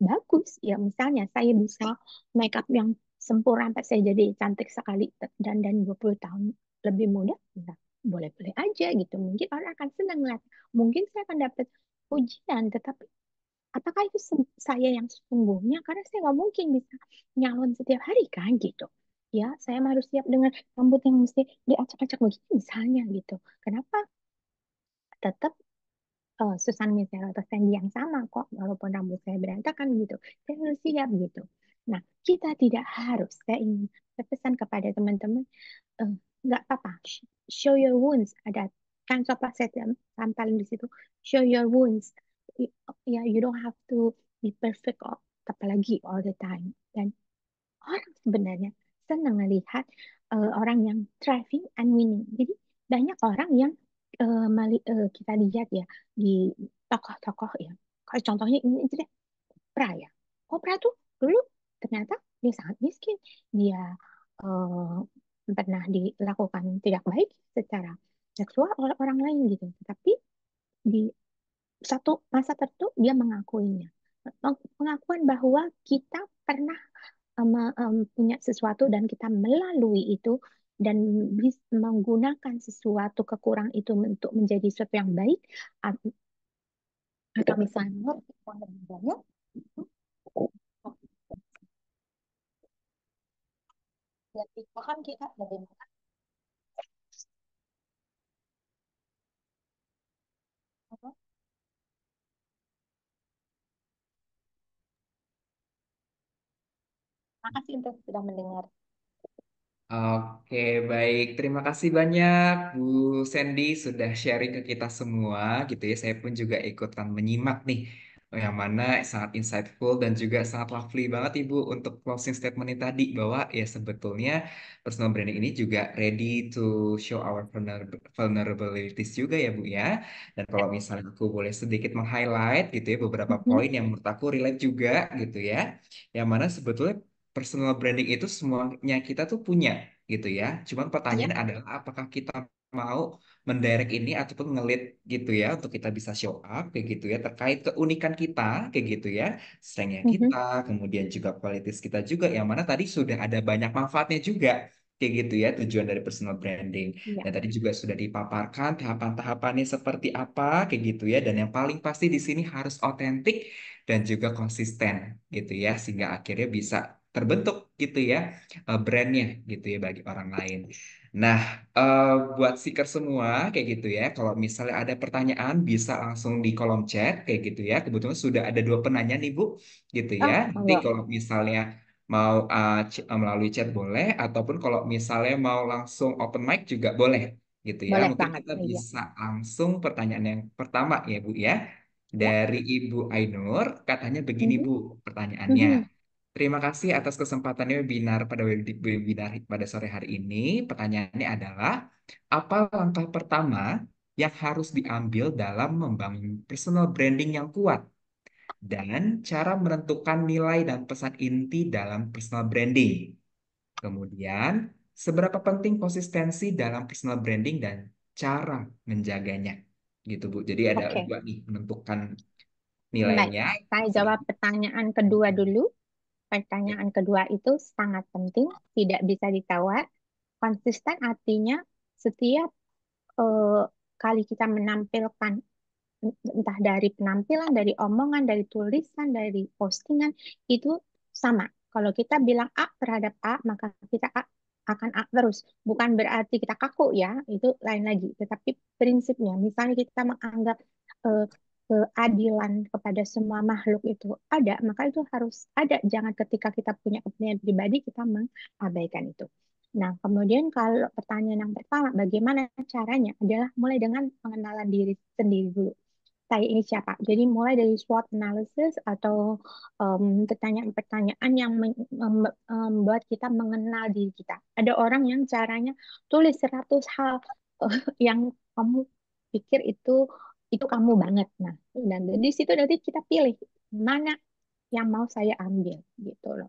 S2: bagus. Ya, misalnya saya bisa make up yang sempurna sampai saya jadi cantik sekali dan 20 tahun lebih muda. Ya, boleh-boleh aja gitu. Mungkin orang akan senang lihat. Mungkin saya akan dapat pujian, tetapi apakah itu saya yang sesungguhnya? Karena saya nggak mungkin bisa nyalon setiap hari kan gitu. Ya, saya harus siap dengan rambut yang mesti diacak-acak begini misalnya gitu. Kenapa? Tetap Susan Misel atau Sandy yang sama kok, walaupun rambut saya berantakan gitu. Saya harus siap gitu. Nah, kita tidak harus. Saya ingin berpesan kepada teman-teman, eh, nggak apa-apa. Show your wounds. Ada kan sopa saya tampalin di situ. Show your wounds. Ya, you don't have to be perfect, apalagi all the time. Dan orang sebenarnya senang melihat orang yang thriving and winning. Jadi banyak orang yang kita lihat ya di tokoh-tokoh ya. Kalau contohnya ini aja deh, Oprah ya. Oprah tuh dulu ternyata dia sangat miskin. Dia pernah dilakukan tidak baik secara seksual oleh orang lain gitu. Tapi di satu masa tertentu dia mengakuinya. Pengakuan bahwa kita pernah punya sesuatu dan kita melalui itu dan bisa menggunakan sesuatu kekurangan itu untuk menjadi sesuatu yang baik atau misalnya yang lebih banyak itu lebih paham kita lebih apa. Makasih untuk sudah mendengar.
S1: Oke, baik. Terima kasih banyak Bu Sandy sudah sharing ke kita semua gitu ya. Saya pun juga ikutan menyimak nih yang mana sangat insightful dan juga sangat lovely banget Ibu untuk closing statement ini tadi bahwa ya sebetulnya personal branding ini juga ready to show our vulnerabilities juga ya Bu ya. Dan kalau misalnya aku boleh sedikit meng-highlight gitu ya beberapa
S2: Mhm.
S1: poin yang menurut aku relate juga gitu ya. Yang mana sebetulnya personal branding itu semuanya kita tuh punya gitu ya. Cuman
S2: Ya.
S1: pertanyaannya adalah apakah kita mau mendirect ini ataupun ngelit gitu ya untuk kita bisa show up kayak gitu ya terkait keunikan kita kayak gitu ya, strengthnya kita,
S2: Mhm.
S1: kemudian juga kualitas kita juga yang mana tadi sudah ada banyak manfaatnya juga kayak gitu ya tujuan dari personal branding.
S2: Ya.
S1: Dan tadi juga sudah dipaparkan tahapan-tahapannya seperti apa kayak gitu ya dan yang paling pasti di sini harus otentik dan juga konsisten gitu ya sehingga akhirnya bisa terbentuk gitu ya brandnya gitu ya bagi orang lain. Nah, eh, buat seeker semua kayak gitu ya, kalau misalnya ada pertanyaan bisa langsung di kolom chat kayak gitu ya. Kebetulan sudah ada dua penanya nih Bu, gitu ya.
S2: Oh,
S1: Nanti
S2: monggo.
S1: kalau misalnya mau melalui chat boleh, ataupun kalau misalnya mau langsung open mic juga boleh gitu ya.
S2: Boleh
S1: Mungkin
S2: banget.
S1: kita
S2: Iya.
S1: bisa langsung pertanyaan yang pertama ya Bu ya.
S2: Ya.
S1: Dari Ibu Ainur, katanya begini
S2: Mhm.
S1: Bu pertanyaannya.
S2: Mhm.
S1: Terima kasih atas kesempatannya webinar pada webinar pada sore hari ini. Pertanyaannya adalah, apa langkah pertama yang harus diambil dalam membangun personal branding yang kuat? Dan cara menentukan nilai dan pesan inti dalam personal branding. Kemudian, seberapa penting konsistensi dalam personal branding dan cara menjaganya. Gitu, Bu. Jadi ada
S2: Oke.
S1: dua nih, menentukan
S2: Baik.
S1: nilainya.
S2: Saya jawab
S1: Sedikit.
S2: pertanyaan kedua dulu. Pertanyaan kedua itu sangat penting, tidak bisa ditawar. Konsisten artinya setiap eh, kali kita menampilkan, entah dari penampilan, dari omongan, dari tulisan, dari postingan, itu sama. Kalau kita bilang A terhadap A, maka kita akan A terus. Bukan berarti kita kaku ya, itu lain lagi. Tetapi prinsipnya, misalnya kita menganggap eh, keadilan kepada semua makhluk itu ada, maka itu harus ada. Jangan ketika kita punya kepentingan pribadi, kita mengabaikan itu. Nah, kemudian kalau pertanyaan yang pertama, bagaimana caranya? Adalah mulai dengan pengenalan diri sendiri dulu. Saya ini siapa? Jadi mulai dari SWOT analysis atau pertanyaan-pertanyaan yang membuat kita mengenal diri kita. Ada orang yang caranya tulis 100 hal yang kamu pikir itu kamu banget. Nah, dan di situ nanti kita pilih mana yang mau saya ambil gitu loh.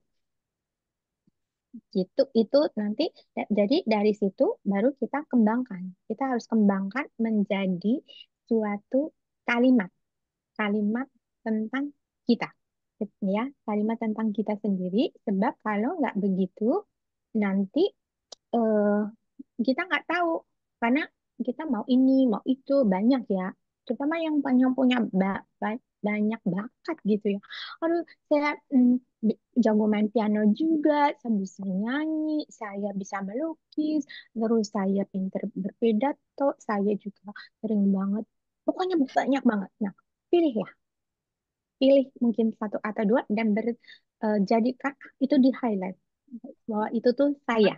S2: Gitu itu nanti jadi dari situ baru kita kembangkan. Kita harus kembangkan menjadi suatu kalimat kalimat tentang kita, ya, kalimat tentang kita sendiri. Sebab kalau nggak begitu, nanti eh, kita nggak tahu, karena kita mau ini, mau itu banyak ya, terutama yang punya banyak bakat gitu ya. Aduh, saya jago main piano juga, saya bisa nyanyi, saya bisa melukis, terus saya pinter berpidato, saya juga sering banget. Pokoknya banyak banget. Nah, pilih ya, pilih mungkin satu atau dua dan jadikan itu di highlight bahwa itu tuh saya.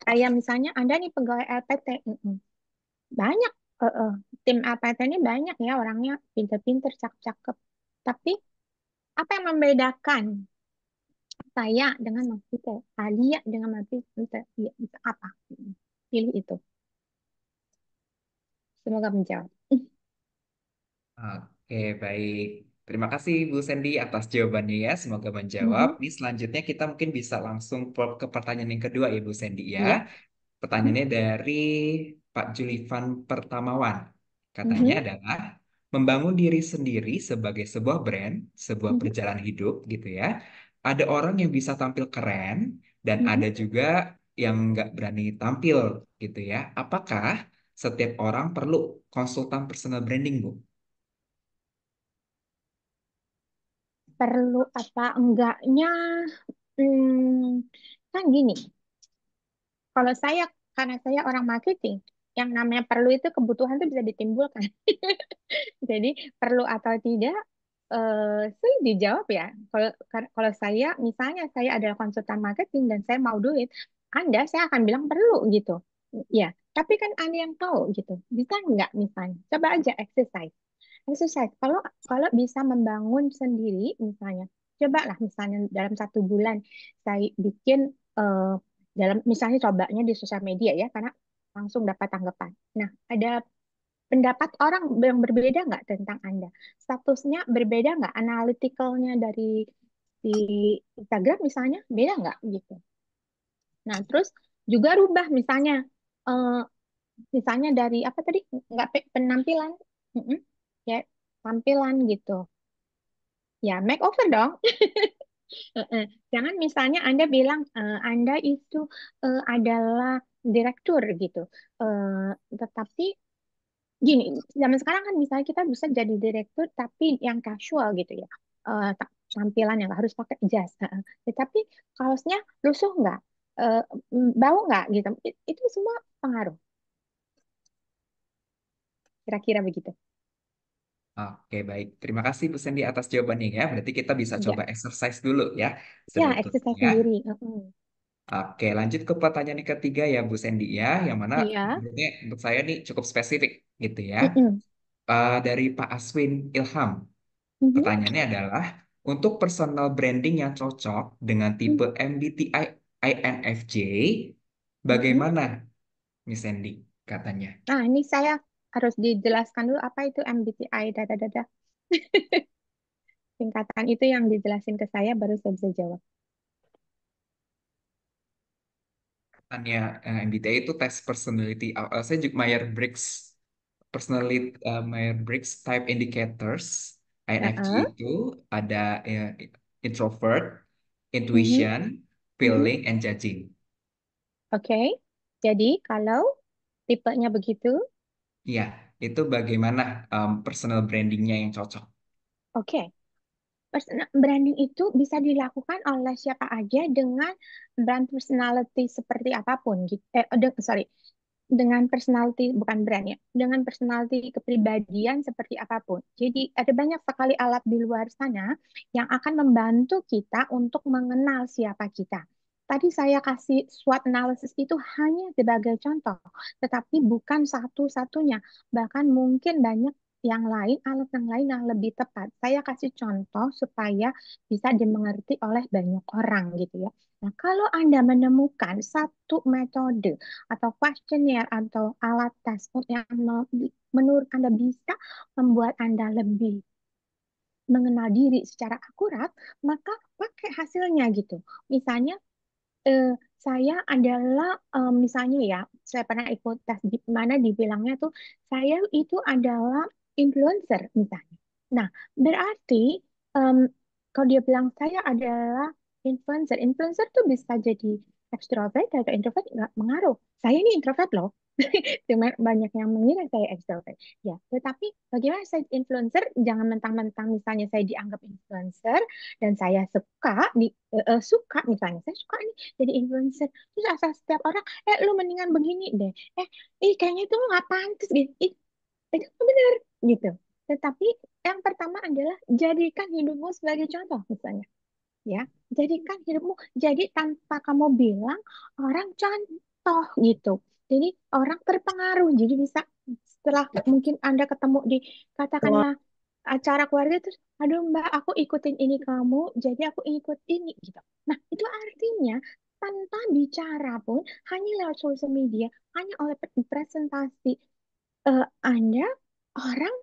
S2: Kayak misalnya Anda nih pegawai LPT, banyak tim LPT ini banyak ya orangnya pinter-pinter, cakep-cakep. Tapi apa yang membedakan Saya dengan Mas Peter, Alia dengan Mas Peter, ya, bisa apa? Pilih itu. Semoga menjawab.
S1: Oke, baik. Terima kasih Bu Sandy atas jawabannya ya. Semoga menjawab.
S2: Mhm.
S1: Ini selanjutnya kita mungkin bisa langsung ke pertanyaan yang kedua ya Bu Sandy ya.
S2: Ya.
S1: Pertanyaannya dari Pak Julivan Pertamawan. Katanya
S2: Mhm.
S1: adalah membangun diri sendiri sebagai sebuah brand, sebuah
S2: Mhm.
S1: perjalanan hidup gitu ya. Ada orang yang bisa tampil keren dan
S2: Mhm.
S1: ada juga yang nggak berani tampil gitu ya. Apakah setiap orang perlu konsultan personal branding, Bu?
S2: Perlu apa enggaknya? Hmm, kan gini, kalau saya, karena saya orang marketing, yang namanya perlu itu kebutuhan itu bisa ditimbulkan. Jadi perlu atau tidak, sulit dijawab ya. Kalau saya, misalnya saya adalah konsultan marketing dan saya mau duit, Anda saya akan bilang perlu gitu. Ya, tapi kan Anda yang tahu gitu. Bisa nggak misalnya? Coba aja exercise. Exercise. Kalau kalau bisa membangun sendiri, misalnya, cobalah misalnya dalam 1 bulan saya bikin, dalam misalnya cobanya di sosial media ya, karena langsung dapat tanggapan. Nah, ada pendapat orang yang berbeda nggak tentang Anda? Statusnya berbeda nggak? Analyticalnya dari di Instagram misalnya beda nggak gitu? Nah, terus juga rubah misalnya, eh, misalnya dari apa tadi? Nggak penampilan, mm-mm. Ya tampilan gitu. Ya makeover dong. Heeh. Jangan misalnya Anda bilang, Anda itu, adalah direktur gitu. Tetapi gini, zaman sekarang kan misalnya kita bisa jadi direktur tapi yang casual gitu ya. Tampilan yang nggak harus pakai jas. Heeh. Tetapi kaosnya lusuh nggak? Eh, Bau nggak gitu. Itu semua pengaruh. Kira-kira begitu.
S1: Oke, baik. Terima kasih Bu Sandy atas jawabannya ya. Berarti kita bisa
S2: Ya,
S1: coba exercise dulu ya.
S2: ya
S1: Sebetulnya.
S2: exercise sendiri. Heeh.
S1: Oke, lanjut ke pertanyaan yang ketiga ya Bu Sandy ya. Yang mana
S2: Iya.
S1: menurutnya menurut saya nih cukup spesifik gitu ya.
S2: Mm-mm.
S1: Dari Pak Aswin Ilham.
S2: Mhm.
S1: Pertanyaannya adalah, untuk personal branding yang cocok dengan tipe
S2: Mhm.
S1: MBTI INFJ,
S2: Mhm.
S1: bagaimana Miss Sandy katanya?
S2: Nah, ini saya harus dijelaskan dulu apa itu MBTI, dada dada. Singkatan itu yang dijelasin ke saya baru saya bisa jawab.
S1: Katanya MBTI itu tes personality. Saya juga Myers-Briggs personality, Myers-Briggs type indicators. INFJ
S2: Heeh.
S1: itu ada introvert,
S2: Mhm.
S1: intuition,
S2: Mhm.
S1: feeling, and judging.
S2: Oke. Jadi kalau tipenya begitu,
S1: Iya, itu bagaimana personal brandingnya yang cocok?
S2: oke. Personal branding itu bisa dilakukan oleh siapa aja dengan brand personality seperti apapun gitu. Sorry, dengan personality bukan brand ya, dengan personality kepribadian seperti apapun. Jadi ada banyak sekali alat di luar sana yang akan membantu kita untuk mengenal siapa kita. Tadi saya kasih SWOT analysis itu hanya sebagai contoh, tetapi bukan satu-satunya. Bahkan mungkin banyak yang lain, alat yang lain yang lebih tepat. Saya kasih contoh supaya bisa dimengerti oleh banyak orang gitu ya. Nah, kalau Anda menemukan satu metode atau kuesioner atau alat tes yang menurut Anda bisa membuat Anda lebih mengenal diri secara akurat, maka pakai hasilnya gitu. Misalnya, eh, saya adalah, misalnya ya, saya pernah ikut tes di mana dibilangnya tuh saya itu adalah influencer misalnya. Nah, berarti, em, kalau dia bilang saya adalah influencer, influencer tuh bisa jadi ekstrovert atau introvert nggak mengaruh. Saya ini introvert loh. Cuma banyak yang mengira saya extrovert. Ya, tetapi bagaimana saya influencer? Jangan mentang-mentang misalnya saya dianggap influencer dan saya suka misalnya saya suka nih jadi influencer. Terus asal setiap orang, lu mendingan begini deh. Kayaknya itu nggak pantas gitu. Itu nggak benar gitu. Tetapi yang pertama adalah jadikan hidupmu sebagai contoh misalnya. Ya, jadikan hidupmu jadi tanpa kamu bilang orang contoh gitu. Jadi orang terpengaruh. Jadi bisa setelah mungkin Anda ketemu di katakanlah acara keluarga terus, aduh Mbak, aku ikutin ini kamu, jadi aku ikut ini gitu. Nah, itu artinya tanpa bicara pun, hanya lewat sosial media, hanya oleh presentasi Anda, orang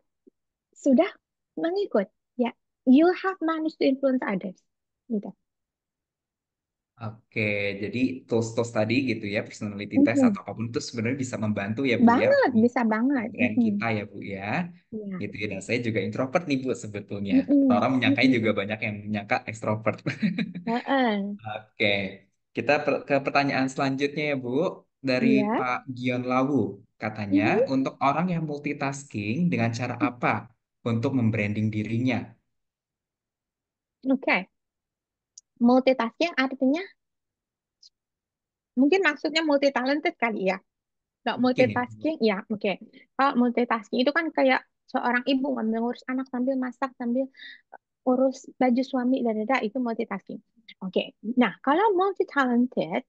S2: sudah mengikut. Ya, you have managed to influence others. Gitu.
S1: Oke, jadi tools-tools tadi gitu ya, personality test
S2: Mhm.
S1: atau apapun itu sebenarnya bisa membantu ya Bu ya
S2: Banget,
S1: untuk
S2: bisa
S1: membentuk
S2: banget.
S1: brand
S2: Mhm.
S1: kita ya Bu ya.
S2: Iya.
S1: Gitu ya, dan saya juga introvert nih Bu sebetulnya.
S2: Mhm.
S1: Orang menyangkanya juga
S2: Mhm.
S1: banyak yang menyangka ekstrovert.
S2: Heeh.
S1: Oke, kita ke pertanyaan selanjutnya ya Bu. Dari
S2: Iya.
S1: Pak Gion Lawu. Katanya,
S2: Mhm.
S1: untuk orang yang multitasking dengan cara apa untuk membranding dirinya?
S2: Oke. Multitasking artinya mungkin maksudnya multi talented kali ya. Nggak
S1: Mungkin ya Bu.
S2: multitasking, ya oke. Kalau multitasking itu kan kayak seorang ibu ngambil ngurus anak sambil masak sambil urus baju suami dan itu multitasking. Oke. Nah, kalau multi talented,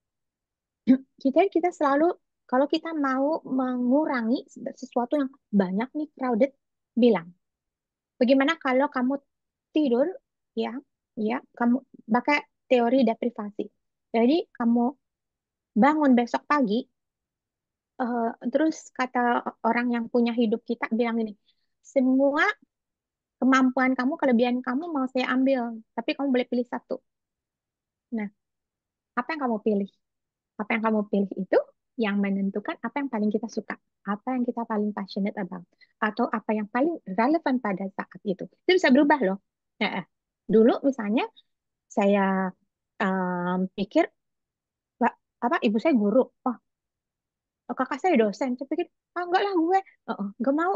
S2: kita selalu kalau kita mau mengurangi sesuatu yang banyak nih crowded, bilang, bagaimana kalau kamu tidur ya, ya kamu pakai teori deprivasi. Jadi kamu bangun besok pagi, terus kata orang yang punya hidup kita bilang gini, semua kemampuan kamu, kelebihan kamu mau saya ambil, tapi kamu boleh pilih satu. Nah, apa yang kamu pilih? Apa yang kamu pilih itu yang menentukan apa yang paling kita suka, apa yang kita paling passionate about, atau apa yang paling relevan pada saat itu. Itu bisa berubah loh. Nah, dulu misalnya saya pikir, "Mbak, apa ibu saya guru, oh kakak saya dosen." Saya pikir, ah enggak lah gue, enggak mau,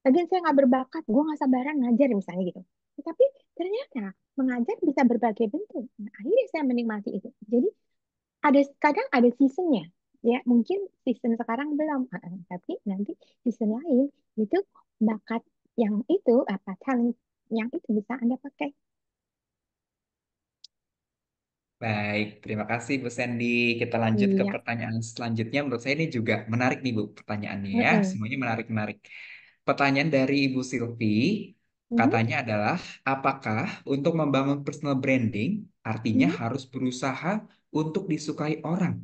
S2: lagian saya nggak berbakat, gue nggak sabaran ngajar misalnya gitu. Tapi ternyata mengajar bisa berbagai bentuk. Nah, akhirnya saya menikmati itu. Jadi ada kadang ada seasonnya ya, mungkin season sekarang belum, tapi nanti season lain itu bakat yang itu, apa talent yang itu bisa Anda pakai.
S1: Baik, terima kasih Bu Sandy. Kita lanjut ke
S2: Iya.
S1: pertanyaan selanjutnya. Menurut saya ini juga menarik nih Bu pertanyaannya ya.
S2: Mm-mm.
S1: Semuanya menarik-menarik. Pertanyaan dari Ibu Silvi
S2: Mhm.
S1: katanya adalah, apakah untuk membangun personal branding artinya
S2: Mhm.
S1: harus berusaha untuk disukai orang?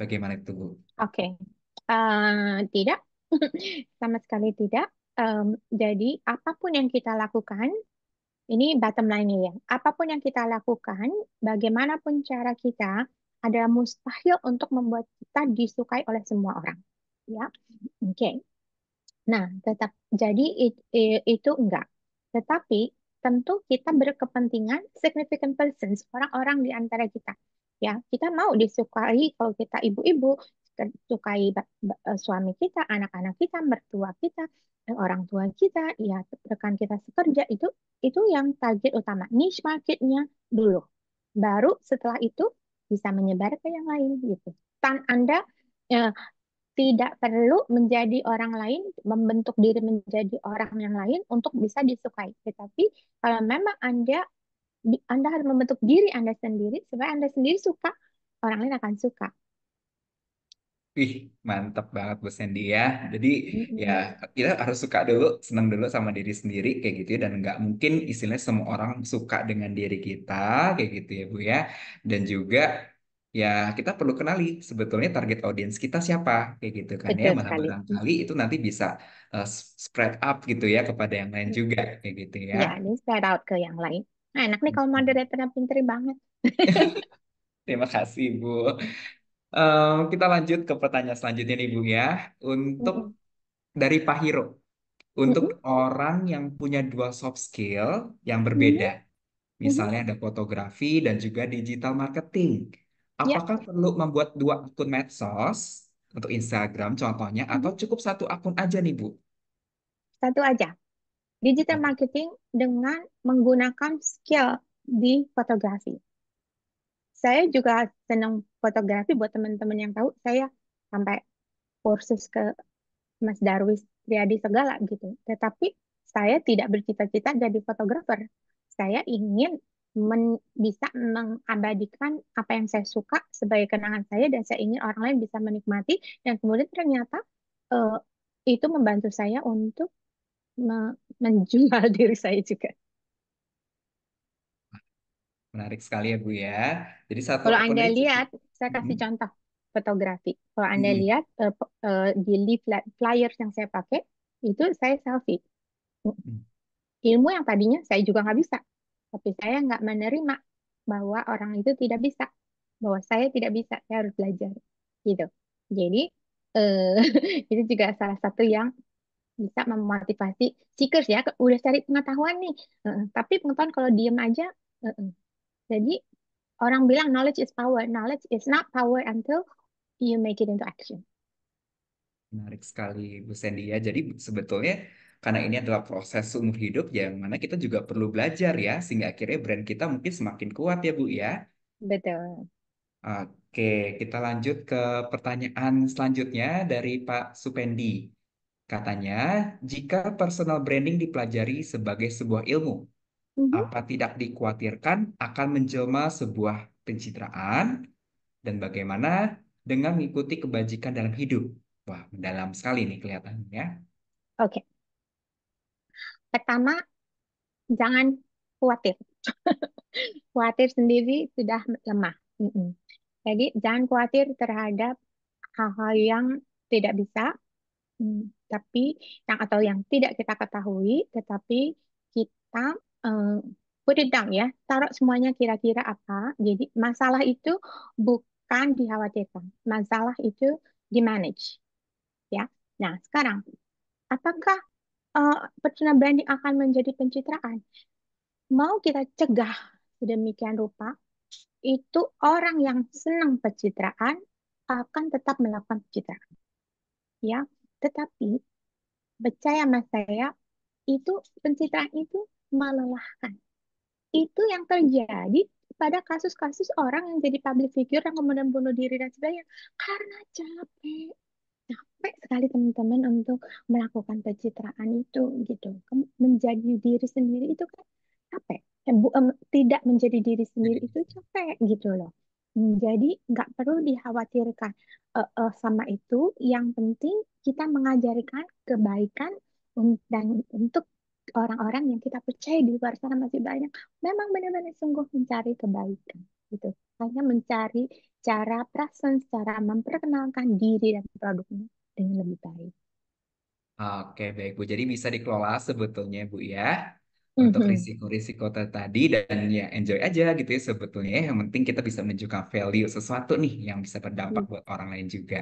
S1: Bagaimana itu Bu?
S2: Oke. Tidak, sama sekali tidak. Jadi apapun yang kita lakukan, ini bottom line-nya ya. Apapun yang kita lakukan, bagaimanapun cara kita, adalah mustahil untuk membuat kita disukai oleh semua orang. Ya, oke. Nah, tetap jadi itu enggak. Tetapi tentu kita berkepentingan significant persons, orang-orang di antara kita. Ya, kita mau disukai kalau kita ibu-ibu, kita sukai suami kita, anak-anak kita, mertua kita, orang tua kita, ya rekan kita sekerja itu yang target utama, niche marketnya dulu. Baru setelah itu bisa menyebar ke yang lain gitu. Anda eh, tidak perlu menjadi orang lain, membentuk diri menjadi orang yang lain untuk bisa disukai. Tetapi kalau memang Anda harus membentuk diri Anda sendiri supaya Anda sendiri suka, orang lain akan suka.
S1: Wih, mantap banget Bu Sandy ya. Jadi ya
S2: Mm-mm.
S1: kita harus suka dulu, senang dulu sama diri sendiri kayak gitu ya. Dan nggak mungkin istilahnya semua orang suka dengan diri kita kayak gitu ya Bu ya. Dan juga ya kita perlu kenali sebetulnya target audiens kita siapa kayak gitu kan ya.
S2: Betul
S1: Mana
S2: sekali.
S1: barangkali itu nanti bisa spread up gitu ya kepada yang lain
S2: Mm.
S1: juga kayak gitu ya.
S2: Ya, ini spread out ke yang lain. Nah, enak nih kalau
S1: Mhm.
S2: moderatornya pinter banget.
S1: Terima kasih Bu. Kita lanjut ke pertanyaan selanjutnya nih Bu ya. Untuk
S2: Mm-mm.
S1: dari Pak Hiro. Untuk
S2: Mm-mm.
S1: orang yang punya dua soft skill yang
S2: Mhm.
S1: berbeda,
S2: Mhm.
S1: misalnya ada fotografi dan juga digital marketing,
S2: Ya,
S1: apakah perlu membuat dua akun medsos untuk Instagram contohnya, atau
S2: mhm.
S1: cukup satu akun aja nih Bu?
S2: Satu aja. Digital
S1: Satu.
S2: marketing dengan menggunakan skill di fotografi. Saya juga senang fotografi, buat teman-teman yang tahu, saya sampai kursus ke Mas Darwis Triadi segala gitu. Tetapi saya tidak bercita-cita jadi fotografer. Saya ingin bisa mengabadikan apa yang saya suka sebagai kenangan saya, dan saya ingin orang lain bisa menikmati, dan kemudian ternyata eh, itu membantu saya untuk menjual diri saya juga.
S1: Menarik sekali ya Bu ya. Jadi satu
S2: Kalau
S1: akun
S2: Anda
S1: aja cukup.
S2: lihat, saya kasih
S1: Mm-mm.
S2: contoh fotografi. Kalau Anda
S1: Mm-mm.
S2: lihat di leaflet flyers yang saya pakai, itu saya selfie. Ilmu yang tadinya saya juga nggak bisa, tapi saya nggak menerima bahwa orang itu tidak bisa, bahwa saya tidak bisa, saya harus belajar, gitu. Jadi eh, itu juga salah satu yang bisa memotivasi seekers ya. Udah cari pengetahuan nih, tapi pengetahuan kalau diem aja, eh. Jadi orang bilang knowledge is power. Knowledge is not power until you make it into action.
S1: Menarik sekali Bu Sandy ya. Jadi sebetulnya karena ini adalah proses seumur hidup yang mana kita juga perlu belajar ya, sehingga akhirnya brand kita mungkin semakin kuat ya Bu ya.
S2: Betul.
S1: Oke, kita lanjut ke pertanyaan selanjutnya dari Pak Supendi. Katanya, jika personal branding dipelajari sebagai sebuah ilmu,
S2: Mhm.
S1: apa tidak dikhawatirkan akan menjelma sebuah pencitraan dan bagaimana dengan mengikuti kebajikan dalam hidup? Wah, mendalam sekali nih kelihatannya.
S2: Oke. Pertama, jangan khawatir. Khawatir sendiri sudah lemah. Mm-mm. Jadi jangan khawatir terhadap hal-hal yang tidak bisa, tapi yang atau yang tidak kita ketahui, tetapi kita eh, put it down ya, taruh semuanya kira-kira apa. Jadi masalah itu bukan dikhawatirkan, masalah itu di manage ya. Nah sekarang, apakah personal branding akan menjadi pencitraan? Mau kita cegah sedemikian rupa, itu orang yang senang pencitraan akan tetap melakukan pencitraan ya. Tetapi percaya sama saya, itu pencitraan itu melelahkan. Itu yang terjadi pada kasus-kasus orang yang jadi public figure yang kemudian bunuh diri dan sebagainya karena capek. Capek sekali teman-teman untuk melakukan pencitraan itu gitu. Menjadi diri sendiri itu kan capek. Tidak menjadi diri sendiri
S1: Jadi,
S2: itu capek gitu loh. Jadi nggak perlu dikhawatirkan sama itu. Yang penting kita mengajarkan kebaikan dan untuk orang-orang yang kita percaya di luar sana masih banyak. Memang benar-benar sungguh mencari kebaikan gitu. Hanya mencari cara presence, cara memperkenalkan diri dan produknya dengan lebih baik.
S1: oke, baik Bu. Jadi bisa dikelola sebetulnya Bu ya. Untuk
S2: Mhm.
S1: risiko-risiko tadi dan ya enjoy aja gitu ya sebetulnya. Yang penting kita bisa menunjukkan value sesuatu nih yang bisa berdampak buat orang lain juga.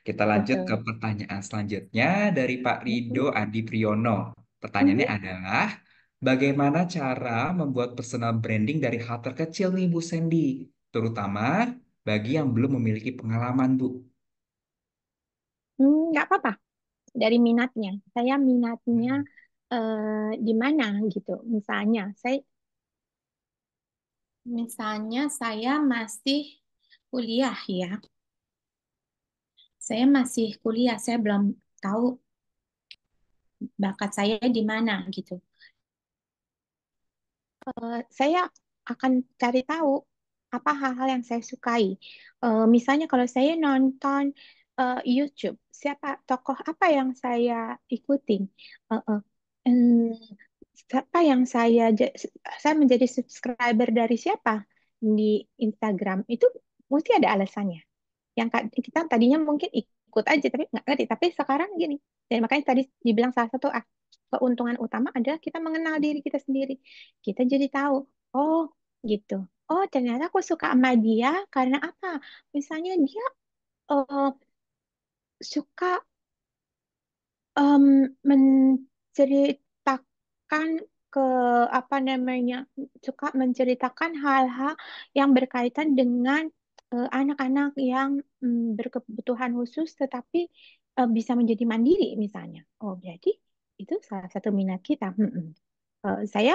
S1: Kita lanjut ke
S2: Betul.
S1: pertanyaan selanjutnya dari Pak Rido
S2: Mhm.
S1: Adi Priyono. Pertanyaannya
S2: Mhm.
S1: adalah, bagaimana cara membuat personal branding dari hal terkecil nih Bu Sandy? Terutama bagi yang belum memiliki pengalaman Bu.
S2: Nggak apa-apa dari minatnya. Saya minatnya
S1: Hmm.
S2: di mana gitu. Misalnya saya masih kuliah ya. Saya masih kuliah, saya belum tahu bakat saya di mana gitu. Saya akan cari tahu apa hal-hal yang saya sukai. Misalnya kalau saya nonton YouTube, siapa tokoh apa yang saya ikutin? Eh, eh, em, Siapa yang saya menjadi subscriber dari siapa di Instagram? Itu mesti ada alasannya yang kita tadinya mungkin ikut aja tapi nggak ngerti, tapi sekarang gini, dan makanya tadi dibilang salah satu keuntungan utama adalah kita mengenal diri kita sendiri. Kita jadi tahu, oh gitu, oh ternyata aku suka sama dia karena apa, misalnya dia eh, suka em, menceritakan ke apa namanya, suka menceritakan hal-hal yang berkaitan dengan anak-anak yang berkebutuhan khusus tetapi bisa menjadi mandiri misalnya. Oh, berarti itu salah satu minat kita. Saya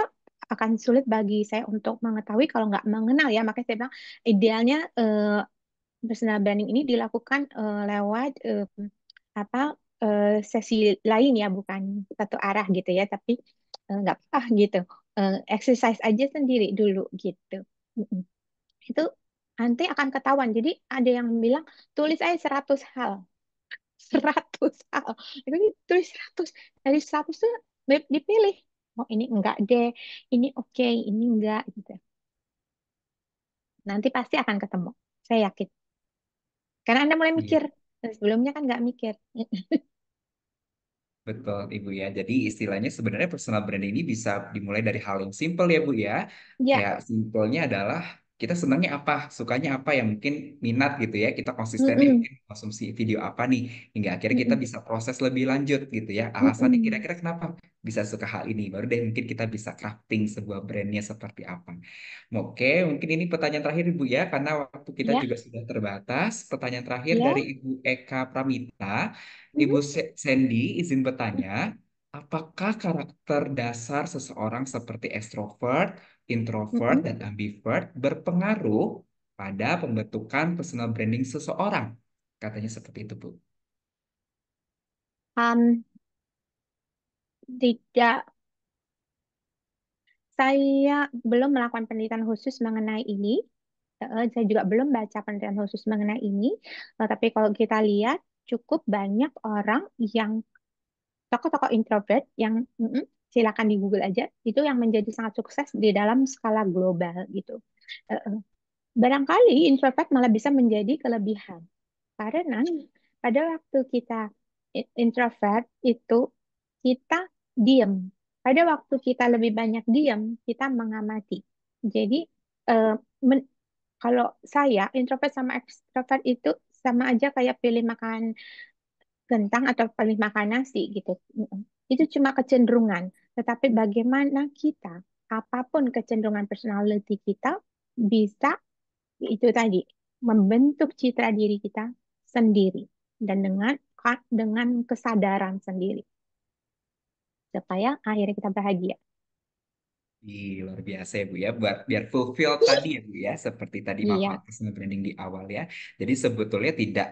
S2: akan sulit bagi saya untuk mengetahui kalau nggak mengenal ya. Makanya saya bilang idealnya personal branding ini dilakukan lewat apa sesi lain ya, bukan satu arah gitu ya, tapi nggak apa gitu. Exercise aja sendiri dulu gitu. Mm-mm. Itu nanti akan ketahuan. Jadi ada yang bilang tulis aja 100 hal. 100 hal. Itu tulis 100. Dari 100 tuh Dipilih. Oh ini enggak deh, ini oke, ini enggak gitu. Nanti pasti akan ketemu. Saya yakin. Karena Anda mulai
S1: Iya.
S2: mikir. Dan sebelumnya kan nggak mikir.
S1: Betul, Ibu ya. Jadi istilahnya sebenarnya personal branding ini bisa dimulai dari hal yang simple ya, Bu ya.
S2: Ya.
S1: Kayak simpelnya adalah kita senangnya apa, sukanya apa yang mungkin minat gitu ya. Kita konsisten nih
S2: Mm-mm.
S1: mungkin konsumsi video apa nih hingga akhirnya kita
S2: Mm-mm.
S1: bisa proses lebih lanjut gitu ya. Alasannya
S2: Mm-mm.
S1: kira-kira kenapa bisa suka hal ini. Baru deh mungkin kita bisa crafting sebuah brandnya seperti apa. Oke, mungkin ini pertanyaan terakhir Ibu ya, karena waktu kita
S2: Ya.
S1: juga sudah terbatas. Pertanyaan terakhir
S2: Ya.
S1: dari Ibu Eka Pramita. Ibu
S2: Mhm.
S1: Sandy izin bertanya, apakah karakter dasar seseorang seperti extrovert, introvert,
S2: Mm-mm.
S1: dan ambivert berpengaruh pada pembentukan personal branding seseorang? Katanya seperti itu, Bu.
S2: Um, Tidak, saya belum melakukan penelitian khusus mengenai ini. Saya juga belum baca penelitian khusus mengenai ini. Tapi kalau kita lihat, cukup banyak orang yang tokoh-tokoh introvert yang silakan di Google aja, itu yang menjadi sangat sukses di dalam skala global gitu. Eh, Barangkali introvert malah bisa menjadi kelebihan. Karena pada waktu kita introvert itu kita diam. Pada waktu kita lebih banyak diam, kita mengamati. Jadi eh, men- kalau saya introvert sama extrovert itu sama aja kayak pilih makan kentang atau pilih makan nasi gitu. Itu cuma kecenderungan. Tetapi bagaimana kita, apapun kecenderungan personality kita, bisa itu tadi membentuk citra diri kita sendiri dan dengan kesadaran sendiri supaya akhirnya kita bahagia.
S1: Ih, luar biasa ya Bu ya, buat biar fulfill tadi ya Bu ya, seperti tadi
S2: Iya.
S1: manfaat personal branding di awal ya. Jadi sebetulnya tidak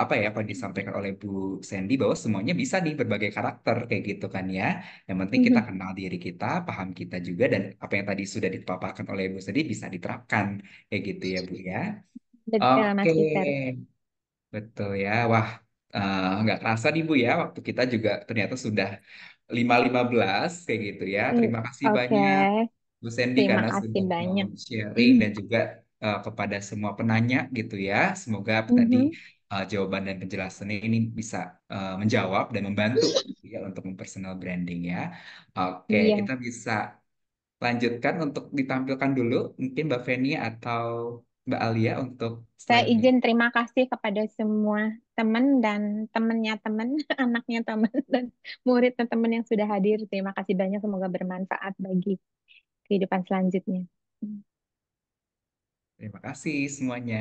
S1: apa ya, apa yang disampaikan oleh Bu Sandy bahwa semuanya bisa nih berbagai karakter kayak gitu kan ya. Yang penting kita
S2: Mhm.
S1: kenal diri kita, paham kita juga dan apa yang tadi sudah dipaparkan oleh Bu Sandy bisa diterapkan kayak gitu ya Bu ya.
S2: Betul,
S1: Oke,
S2: Mas Peter.
S1: betul ya. Wah, nggak kerasa nih Bu ya, waktu kita juga ternyata sudah 5:15 kayak gitu ya. Terima kasih
S2: Oke,
S1: banyak Bu Sandy
S2: terima
S1: karena
S2: kasih
S1: sudah mau
S2: banyak.
S1: sharing dan juga kepada semua penanya gitu ya. Semoga tadi
S2: Mhm.
S1: jawaban dan penjelasannya ini bisa menjawab dan membantu gitu ya untuk mempersonal branding ya. Oke,
S2: Iya,
S1: kita bisa lanjutkan untuk ditampilkan dulu mungkin Mbak Feni atau Mbak Alia untuk
S2: saya
S1: slide-nya.
S2: izin terima kasih kepada semua teman dan temannya teman, anaknya teman dan murid dan teman yang sudah hadir. Terima kasih banyak, semoga bermanfaat bagi kehidupan selanjutnya.
S1: Terima kasih semuanya.